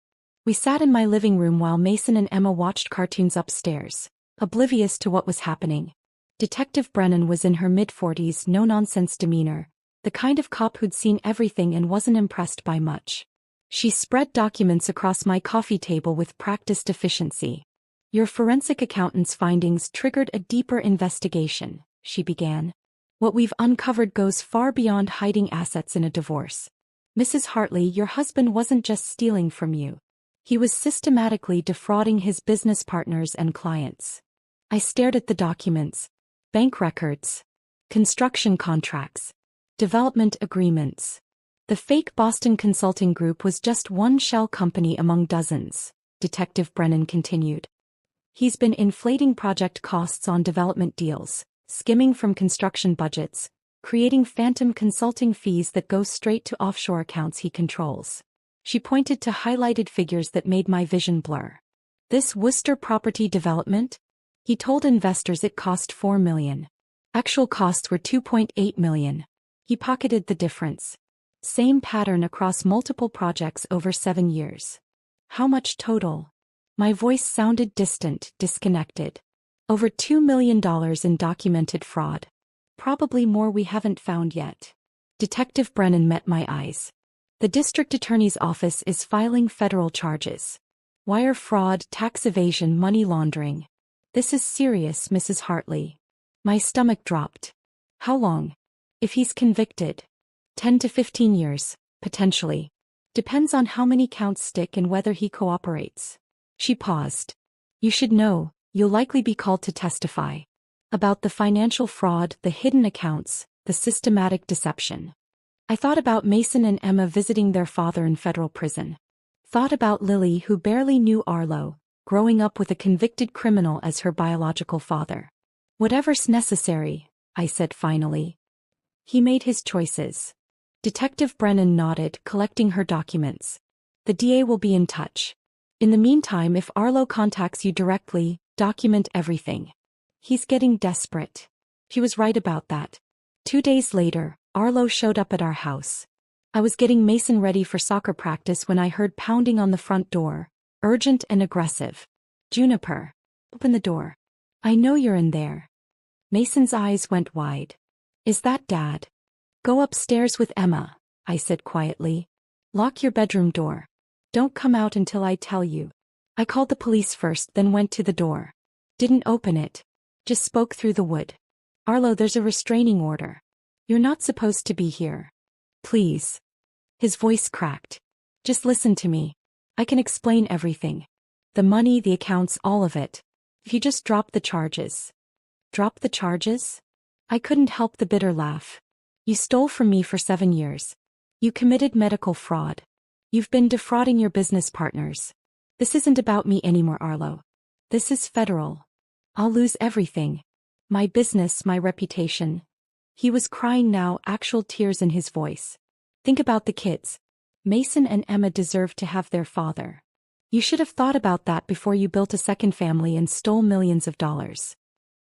Speaker 1: We sat in my living room while Mason and Emma watched cartoons upstairs, oblivious to what was happening. Detective Brennan was in her mid-40s, no-nonsense demeanor, the kind of cop who'd seen everything and wasn't impressed by much. She spread documents across my coffee table with practiced efficiency. Your forensic accountant's findings triggered a deeper investigation, she began. What we've uncovered goes far beyond hiding assets in a divorce. Mrs. Hartley, your husband wasn't just stealing from you. He was systematically defrauding his business partners and clients. I stared at the documents. Bank records. Construction contracts. Development agreements. The fake Boston Consulting Group was just one shell company among dozens, Detective Brennan continued. He's been inflating project costs on development deals, skimming from construction budgets, creating phantom consulting fees that go straight to offshore accounts he controls. She pointed to highlighted figures that made my vision blur. This Worcester property development? He told investors it cost $4 million. Actual costs were $2.8 million. He pocketed the difference. Same pattern across multiple projects over 7 years. How much total? My voice sounded distant, disconnected. Over $2 million in documented fraud. Probably more we haven't found yet. Detective Brennan met my eyes. The district attorney's office is filing federal charges. Wire fraud, tax evasion, money laundering. This is serious, Mrs. Hartley. My stomach dropped. How long? If he's convicted. 10 to 15 years, potentially. Depends on how many counts stick and whether he cooperates. She paused. You should know, you'll likely be called to testify. About the financial fraud, the hidden accounts, the systematic deception. I thought about Mason and Emma visiting their father in federal prison. Thought about Lily, who barely knew Arlo, growing up with a convicted criminal as her biological father. Whatever's necessary, I said finally. He made his choices. Detective Brennan nodded, collecting her documents. The DA will be in touch. In the meantime, if Arlo contacts you directly, document everything. He's getting desperate. He was right about that. 2 days later, Arlo showed up at our house. I was getting Mason ready for soccer practice when I heard pounding on the front door, urgent and aggressive. Juniper. Open the door. I know you're in there. Mason's eyes went wide. Is that Dad? Go upstairs with Emma, I said quietly. Lock your bedroom door. Don't come out until I tell you. I called the police first, then went to the door. Didn't open it. Just spoke through the wood. Arlo, there's a restraining order. You're not supposed to be here. Please. His voice cracked. Just listen to me. I can explain everything. The money, the accounts, all of it. If you just drop the charges. Drop the charges? I couldn't help the bitter laugh. You stole from me for 7 years. You committed medical fraud. You've been defrauding your business partners. This isn't about me anymore, Arlo. This is federal. I'll lose everything. My business, my reputation. He was crying now, actual tears in his voice. Think about the kids. Mason and Emma deserve to have their father. You should have thought about that before you built a second family and stole millions of dollars.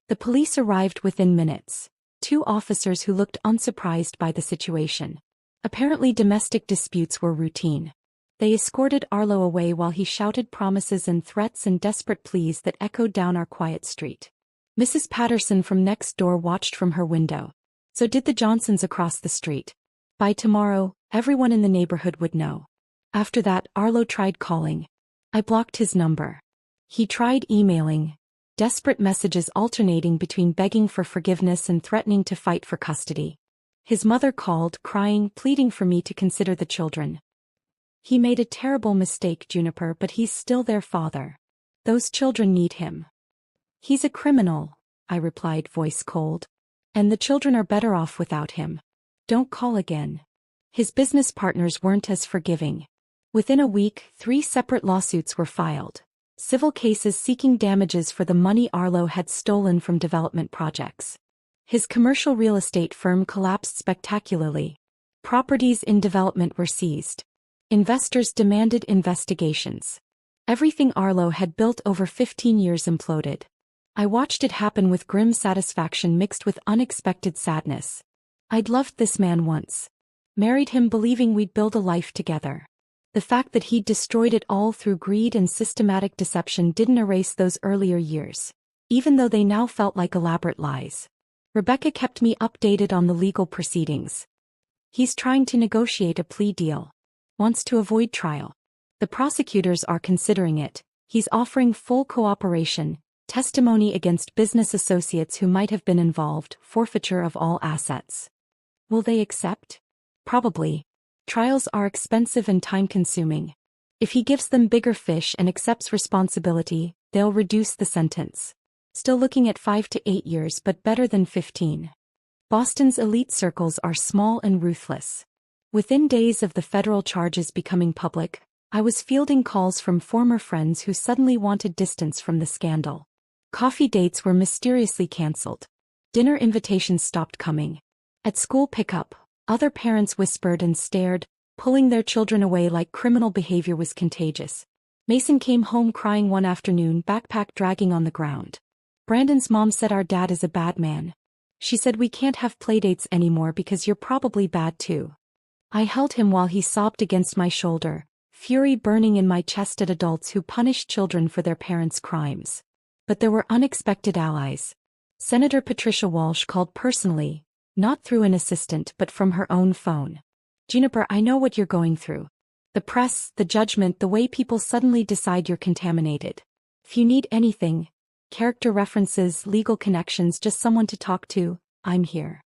Speaker 1: The police arrived within minutes. 2 officers who looked unsurprised by the situation. Apparently domestic disputes were routine. They escorted Arlo away while he shouted promises and threats and desperate pleas that echoed down our quiet street. Mrs. Patterson from next door watched from her window. So did the Johnsons across the street. By tomorrow, everyone in the neighborhood would know. After that, Arlo tried calling. I blocked his number. He tried emailing. Desperate messages alternating between begging for forgiveness and threatening to fight for custody. His mother called, crying, pleading for me to consider the children. He made a terrible mistake, Juniper, but he's still their father. Those children need him. He's a criminal, I replied, voice cold. And the children are better off without him. Don't call again. His business partners weren't as forgiving. Within a week, 3 separate lawsuits were filed. Civil cases seeking damages for the money Arlo had stolen from development projects. His commercial real estate firm collapsed spectacularly. Properties in development were seized. Investors demanded investigations. Everything Arlo had built over 15 years imploded. I watched it happen with grim satisfaction mixed with unexpected sadness. I'd loved this man once. Married him believing we'd build a life together. The fact that he'd destroyed it all through greed and systematic deception didn't erase those earlier years, even though they now felt like elaborate lies. Rebecca kept me updated on the legal proceedings. He's trying to negotiate a plea deal. Wants to avoid trial. The prosecutors are considering it. He's offering full cooperation, testimony against business associates who might have been involved, forfeiture of all assets. Will they accept? Probably. Trials are expensive and time-consuming. If he gives them bigger fish and accepts responsibility, they'll reduce the sentence. Still looking at 5 to 8 years, but better than 15. Boston's elite circles are small and ruthless. Within days of the federal charges becoming public, I was fielding calls from former friends who suddenly wanted distance from the scandal. Coffee dates were mysteriously canceled. Dinner invitations stopped coming. At school pickup, other parents whispered and stared, pulling their children away like criminal behavior was contagious. Mason came home crying one afternoon, backpack dragging on the ground. Brandon's mom said our dad is a bad man. She said we can't have playdates anymore because you're probably bad too. I held him while he sobbed against my shoulder, fury burning in my chest at adults who punished children for their parents' crimes. But there were unexpected allies. Senator Patricia Walsh called personally, not through an assistant but from her own phone. Juniper, I know what you're going through. The press, the judgment, the way people suddenly decide you're contaminated. If you need anything, character references, legal connections, just someone to talk to, I'm here.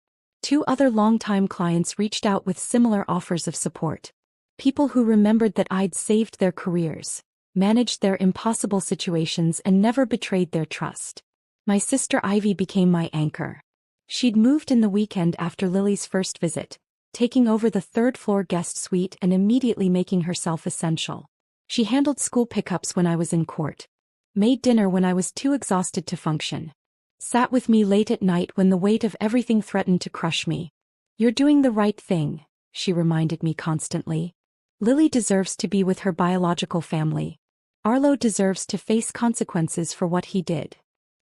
Speaker 1: 2 other longtime clients reached out with similar offers of support. People who remembered that I'd saved their careers, managed their impossible situations, and never betrayed their trust. My sister Ivy became my anchor. She'd moved in the weekend after Lily's first visit, taking over the third-floor guest suite and immediately making herself essential. She handled school pickups when I was in court, made dinner when I was too exhausted to function, sat with me late at night when the weight of everything threatened to crush me. "You're doing the right thing," she reminded me constantly. "Lily deserves to be with her biological family. Arlo deserves to face consequences for what he did."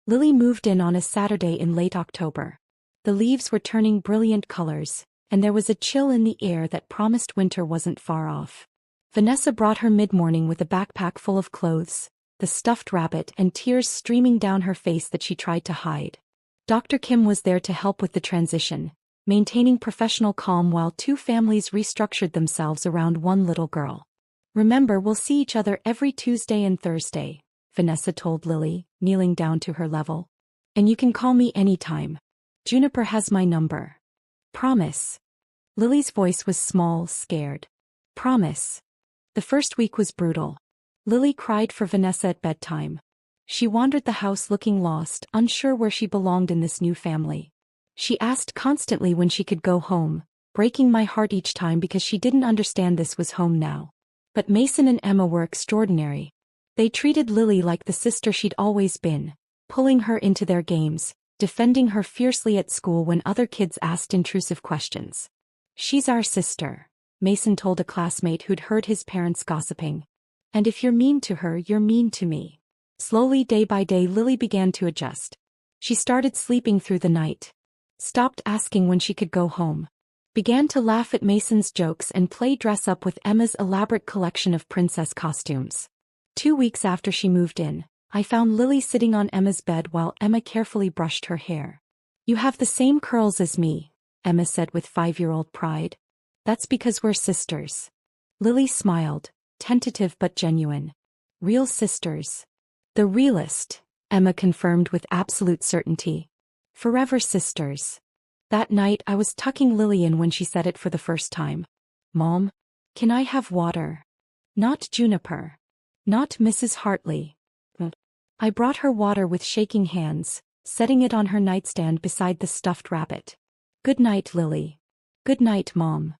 Speaker 1: Lily moved in on a Saturday in late October. The leaves were turning brilliant colors, and there was a chill in the air that promised winter wasn't far off. Vanessa brought her mid-morning with a backpack full of clothes, the stuffed rabbit, and tears streaming down her face that she tried to hide. Dr. Kim was there to help with the transition, maintaining professional calm while two families restructured themselves around one little girl. "Remember, we'll see each other every Tuesday and Thursday," Vanessa told Lily, kneeling down to her level. "And you can call me anytime. Juniper has my number. Promise." Lily's voice was small, scared. "Promise." The first week was brutal. Lily cried for Vanessa at bedtime. She wandered the house looking lost, unsure where she belonged in this new family. She asked constantly when she could go home, breaking my heart each time because she didn't understand this was home now. But Mason and Emma were extraordinary. They treated Lily like the sister she'd always been, pulling her into their games, defending her fiercely at school when other kids asked intrusive questions. "She's our sister," Mason told a classmate who'd heard his parents gossiping. "And if you're mean to her, you're mean to me." Slowly, day by day, Lily began to adjust. She started sleeping through the night, stopped asking when she could go home, began to laugh at Mason's jokes and play dress-up with Emma's elaborate collection of princess costumes. 2 weeks after she moved in, I found Lily sitting on Emma's bed while Emma carefully brushed her hair. "You have the same curls as me," Emma said with 5-year-old pride. "That's because we're sisters." Lily smiled, tentative but genuine. "Real sisters." "The realest," Emma confirmed with absolute certainty. "Forever sisters." That night I was tucking Lily in when she said it for the first time. "Mom, can I have water?" "Not Juniper. Not Mrs. Hartley." I brought her water with shaking hands, setting it on her nightstand beside the stuffed rabbit. "Good night, Lily." "Good night, Mom."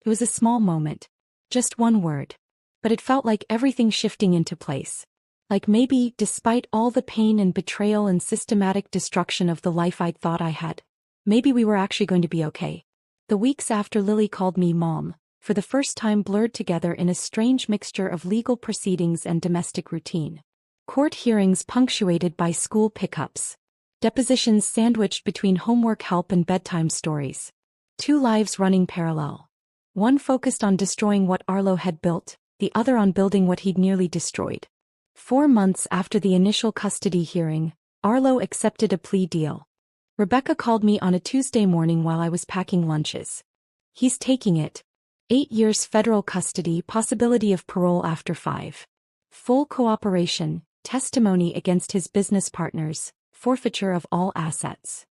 Speaker 1: It was a small moment. Just one word. But it felt like everything shifting into place. Like maybe, despite all the pain and betrayal and systematic destruction of the life I'd thought I had, maybe we were actually going to be okay. The weeks after Lily called me Mom, for the first time blurred together in a strange mixture of legal proceedings and domestic routine. Court hearings punctuated by school pickups. Depositions sandwiched between homework help and bedtime stories. 2 lives running parallel. One focused on destroying what Arlo had built, the other on building what he'd nearly destroyed. 4 months after the initial custody hearing, Arlo accepted a plea deal. Rebecca called me on a Tuesday morning while I was packing lunches. "He's taking it. 8 years federal custody, possibility of parole after 5. Full cooperation, testimony against his business partners, forfeiture of all assets."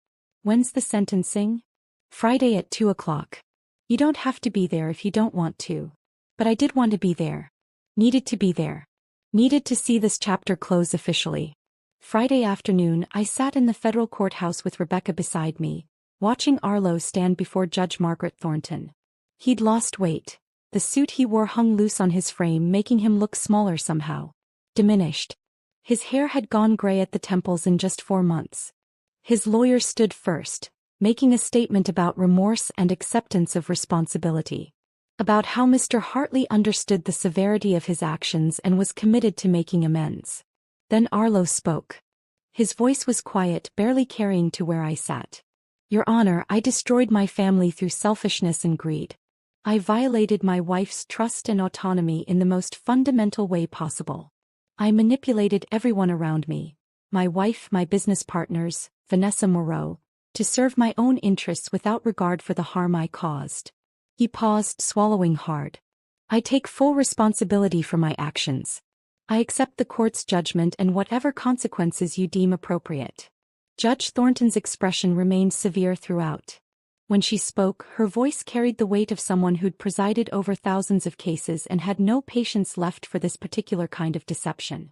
Speaker 1: "When's the sentencing?" "Friday at 2 o'clock. You don't have to be there if you don't want to." But I did want to be there. Needed to be there. Needed to see this chapter close officially. Friday afternoon, I sat in the federal courthouse with Rebecca beside me, watching Arlo stand before Judge Margaret Thornton. He'd lost weight. The suit he wore hung loose on his frame, making him look smaller somehow. Diminished. His hair had gone gray at the temples in just 4 months. His lawyer stood first, making a statement about remorse and acceptance of responsibility. About how Mr. Hartley understood the severity of his actions and was committed to making amends. Then Arlo spoke. His voice was quiet, barely carrying to where I sat. "Your Honor, I destroyed my family through selfishness and greed. I violated my wife's trust and autonomy in the most fundamental way possible. I manipulated everyone around me, my wife, my business partners, Vanessa Moreau, to serve my own interests without regard for the harm I caused." He paused, swallowing hard. "I take full responsibility for my actions. I accept the court's judgment and whatever consequences you deem appropriate." Judge Thornton's expression remained severe throughout. When she spoke, her voice carried the weight of someone who'd presided over thousands of cases and had no patience left for this particular kind of deception.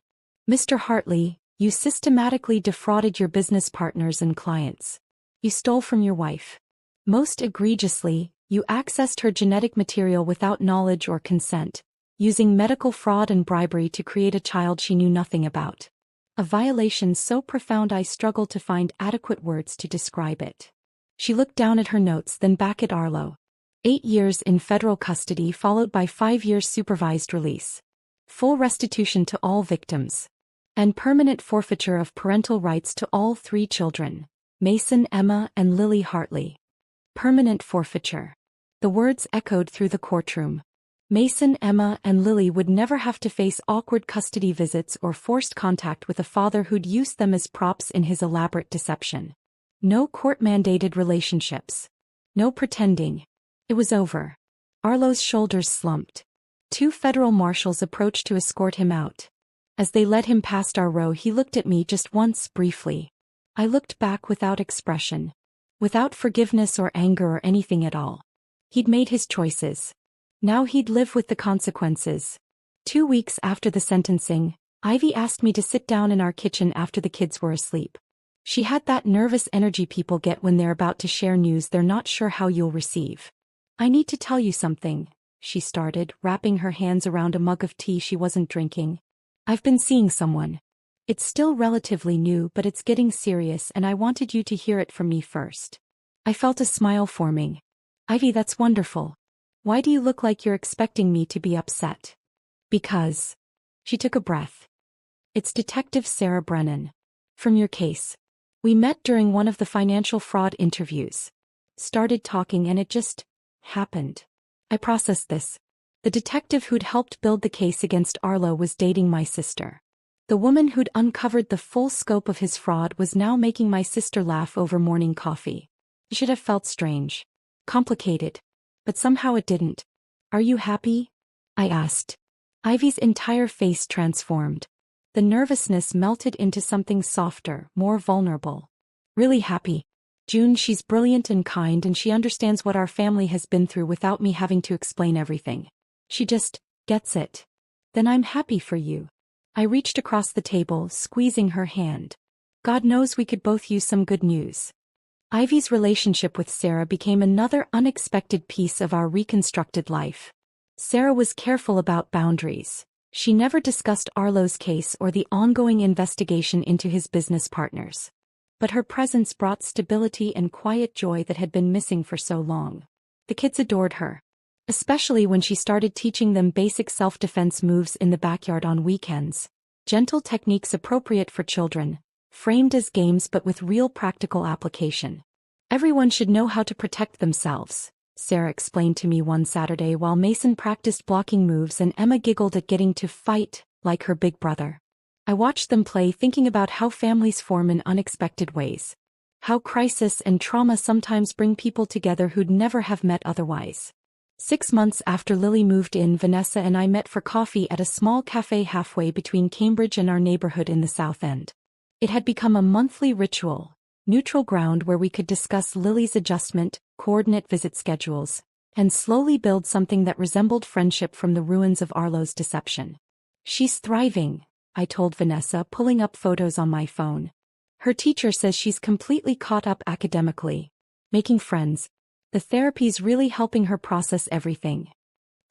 Speaker 1: Mr. Hartley, you systematically defrauded your business partners and clients. You stole from your wife. Most egregiously, you accessed her genetic material without knowledge or consent, using medical fraud and bribery to create a child she knew nothing about. A violation so profound I struggle to find adequate words to describe it. She looked down at her notes, then back at Arlo. 8 years in federal custody followed by 5 years supervised release. Full restitution to all victims. And permanent forfeiture of parental rights to all 3 children, Mason, Emma, and Lily Hartley. Permanent forfeiture. The words echoed through the courtroom. Mason, Emma, and Lily would never have to face awkward custody visits or forced contact with a father who'd used them as props in his elaborate deception. No court-mandated relationships. No pretending. It was over. Arlo's shoulders slumped. 2 federal marshals approached to escort him out. As they led him past our row, he looked at me just once briefly. I looked back without expression. Without forgiveness or anger or anything at all. He'd made his choices. Now he'd live with the consequences. 2 weeks after the sentencing, Ivy asked me to sit down in our kitchen after the kids were asleep. She had that nervous energy people get when they're about to share news they're not sure how you'll receive. I need to tell you something, she started, wrapping her hands around a mug of tea she wasn't drinking. I've been seeing someone. It's still relatively new, but it's getting serious, and I wanted you to hear it from me first. I felt a smile forming. Ivy, that's wonderful. Why do you look like you're expecting me to be upset? Because. She took a breath. It's Detective Sarah Brennan. From your case. We met during one of the financial fraud interviews. Started talking and it just happened. I processed this. The detective who'd helped build the case against Arlo was dating my sister. The woman who'd uncovered the full scope of his fraud was now making my sister laugh over morning coffee. It should have felt strange. Complicated. But somehow it didn't. Are you happy? I asked. Ivy's entire face transformed. The nervousness melted into something softer, more vulnerable. Really happy. June, she's brilliant and kind, and she understands what our family has been through without me having to explain everything. She just gets it. Then I'm happy for you. I reached across the table, squeezing her hand. God knows we could both use some good news. Ivy's relationship with Sarah became another unexpected piece of our reconstructed life. Sarah was careful about boundaries. She never discussed Arlo's case or the ongoing investigation into his business partners. But her presence brought stability and quiet joy that had been missing for so long. The kids adored her. Especially when she started teaching them basic self-defense moves in the backyard on weekends. Gentle techniques appropriate for children, framed as games but with real practical application. Everyone should know how to protect themselves, Sarah explained to me one Saturday while Mason practiced blocking moves and Emma giggled at getting to fight, like her big brother. I watched them play, thinking about how families form in unexpected ways. How crisis and trauma sometimes bring people together who'd never have met otherwise. 6 months after Lily moved in, Vanessa and I met for coffee at a small cafe halfway between Cambridge and our neighborhood in the South End. It had become a monthly ritual, neutral ground where we could discuss Lily's adjustment, coordinate visit schedules, and slowly build something that resembled friendship from the ruins of Arlo's deception. She's thriving, I told Vanessa, pulling up photos on my phone. Her teacher says she's completely caught up academically. Making friends. The therapy's really helping her process everything.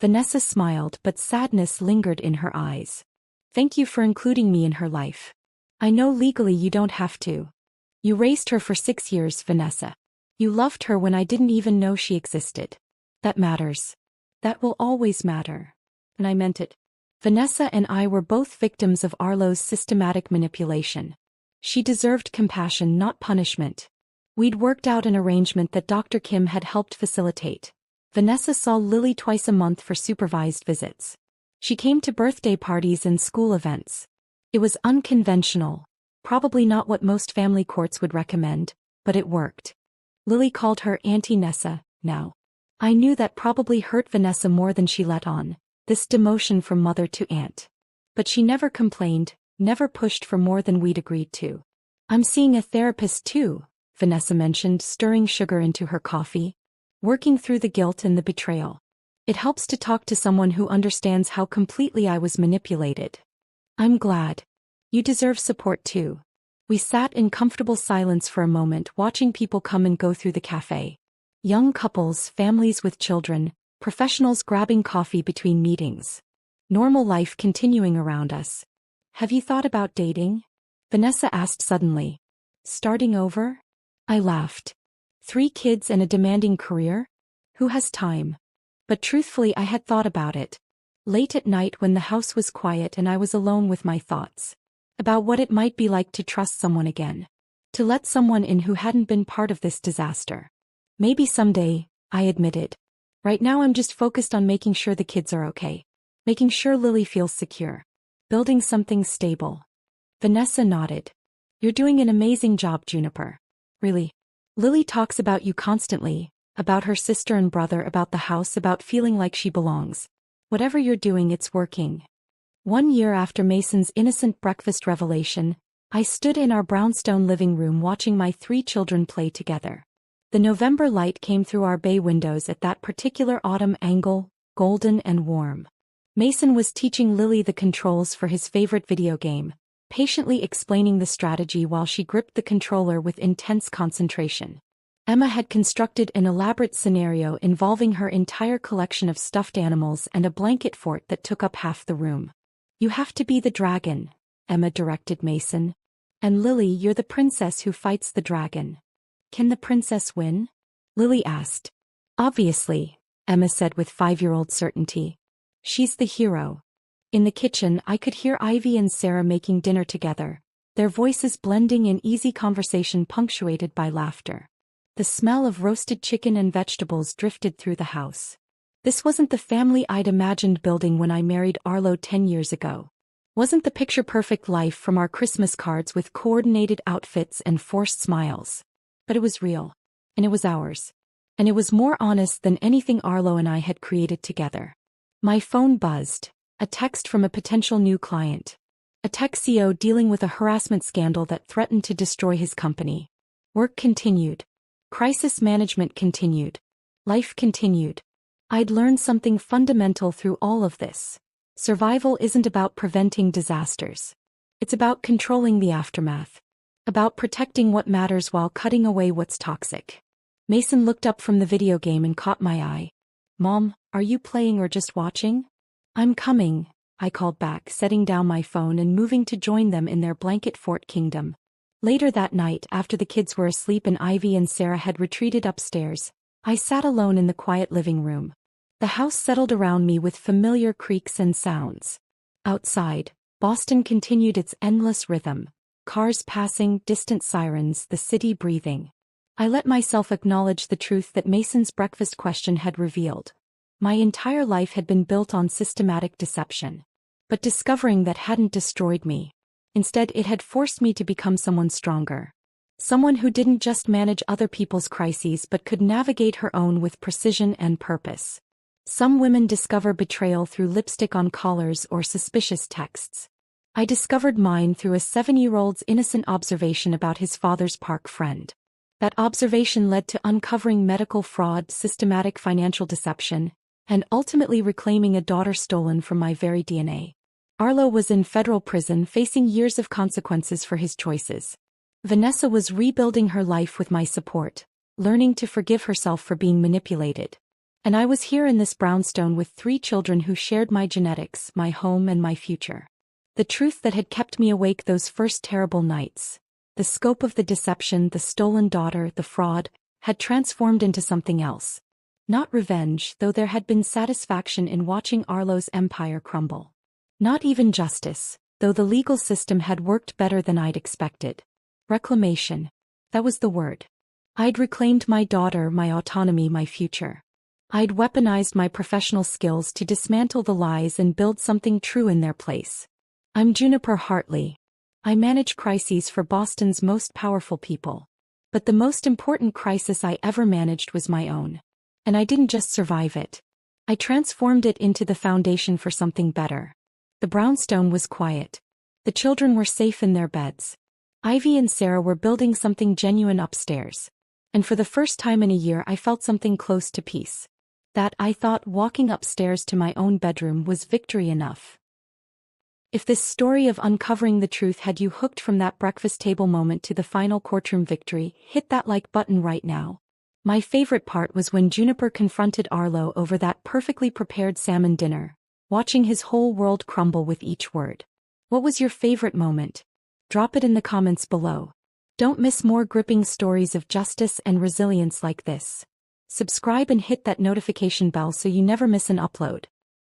Speaker 1: Vanessa smiled, but sadness lingered in her eyes. Thank you for including me in her life. I know legally you don't have to. You raised her for 6 years, Vanessa. You loved her when I didn't even know she existed. That matters. That will always matter. And I meant it. Vanessa and I were both victims of Arlo's systematic manipulation. She deserved compassion, not punishment. We'd worked out an arrangement that Dr. Kim had helped facilitate. Vanessa saw Lily twice a month for supervised visits. She came to birthday parties and school events. It was unconventional, probably not what most family courts would recommend, but it worked. Lily called her Auntie Nessa, now. I knew that probably hurt Vanessa more than she let on, this demotion from mother to aunt. But she never complained, never pushed for more than we'd agreed to. I'm seeing a therapist too, Vanessa mentioned, stirring sugar into her coffee. working through the guilt and the betrayal. It helps to talk to someone who understands how completely I was manipulated. I'm glad. You deserve support too. We sat in comfortable silence for a moment, watching people come and go through the cafe. Young couples, families with children, professionals grabbing coffee between meetings. Normal life continuing around us. Have you thought about dating? Vanessa asked suddenly. Starting over? I laughed. 3 kids and a demanding career? Who has time? But truthfully, I had thought about it. Late at night when the house was quiet and I was alone with my thoughts. About what it might be like to trust someone again. To let someone in who hadn't been part of this disaster. Maybe someday, I admitted. Right now I'm just focused on making sure the kids are okay. Making sure Lily feels secure. Building something stable. Vanessa nodded. You're doing an amazing job, Juniper. Really. Lily talks about you constantly, about her sister and brother, about the house, about feeling like she belongs. Whatever you're doing, it's working. 1 year after Mason's innocent breakfast revelation, I stood in our brownstone living room watching my 3 children play together. The November light came through our bay windows at that particular autumn angle, golden and warm. Mason was teaching Lily the controls for his favorite video game, patiently explaining the strategy while she gripped the controller with intense concentration. Emma had constructed an elaborate scenario involving her entire collection of stuffed animals and a blanket fort that took up half the room. You have to be the dragon, Emma directed Mason. And Lily, you're the princess who fights the dragon. Can the princess win? Lily asked. Obviously, Emma said with 5-year-old certainty. She's the hero. In the kitchen, I could hear Ivy and Sarah making dinner together, their voices blending in easy conversation punctuated by laughter. The smell of roasted chicken and vegetables drifted through the house. This wasn't the family I'd imagined building when I married Arlo 10 years ago. Wasn't the picture-perfect life from our Christmas cards with coordinated outfits and forced smiles. But it was real. And it was ours. And it was more honest than anything Arlo and I had created together. My phone buzzed. A text from a potential new client. A tech CEO dealing with a harassment scandal that threatened to destroy his company. Work continued. Crisis management continued. Life continued. I'd learned something fundamental through all of this. Survival isn't about preventing disasters. It's about controlling the aftermath. About protecting what matters while cutting away what's toxic. Mason looked up from the video game and caught my eye. Mom, are you playing or just watching? I'm coming, I called back, setting down my phone and moving to join them in their blanket fort kingdom. Later that night, after the kids were asleep and Ivy and Sarah had retreated upstairs, I sat alone in the quiet living room. The house settled around me with familiar creaks and sounds. Outside, Boston continued its endless rhythm. Cars passing, distant sirens, the city breathing. I let myself acknowledge the truth that Mason's breakfast question had revealed. My entire life had been built on systematic deception. But discovering that hadn't destroyed me. Instead, it had forced me to become someone stronger. Someone who didn't just manage other people's crises but could navigate her own with precision and purpose. Some women discover betrayal through lipstick on collars or suspicious texts. I discovered mine through a 7-year-old's innocent observation about his father's park friend. That observation led to uncovering medical fraud, systematic financial deception, and ultimately reclaiming a daughter stolen from my very DNA. Arlo was in federal prison facing years of consequences for his choices. Vanessa was rebuilding her life with my support, learning to forgive herself for being manipulated. And I was here in this brownstone with 3 children who shared my genetics, my home and my future. The truth that had kept me awake those first terrible nights, the scope of the deception, the stolen daughter, the fraud, had transformed into something else. Not revenge, though there had been satisfaction in watching Arlo's empire crumble. Not even justice, though the legal system had worked better than I'd expected. Reclamation. That was the word. I'd reclaimed my daughter, my autonomy, my future. I'd weaponized my professional skills to dismantle the lies and build something true in their place. I'm Juniper Hartley. I manage crises for Boston's most powerful people. But the most important crisis I ever managed was my own. And I didn't just survive it. I transformed it into the foundation for something better. The brownstone was quiet. The children were safe in their beds. Ivy and Sarah were building something genuine upstairs. And for the first time in a year I felt something close to peace. That I thought walking upstairs to my own bedroom was victory enough. If this story of uncovering the truth had you hooked from that breakfast table moment to the final courtroom victory, hit that like button right now. My favorite part was when Juniper confronted Arlo over that perfectly prepared salmon dinner, watching his whole world crumble with each word. What was your favorite moment? Drop it in the comments below. Don't miss more gripping stories of justice and resilience like this. Subscribe and hit that notification bell so you never miss an upload.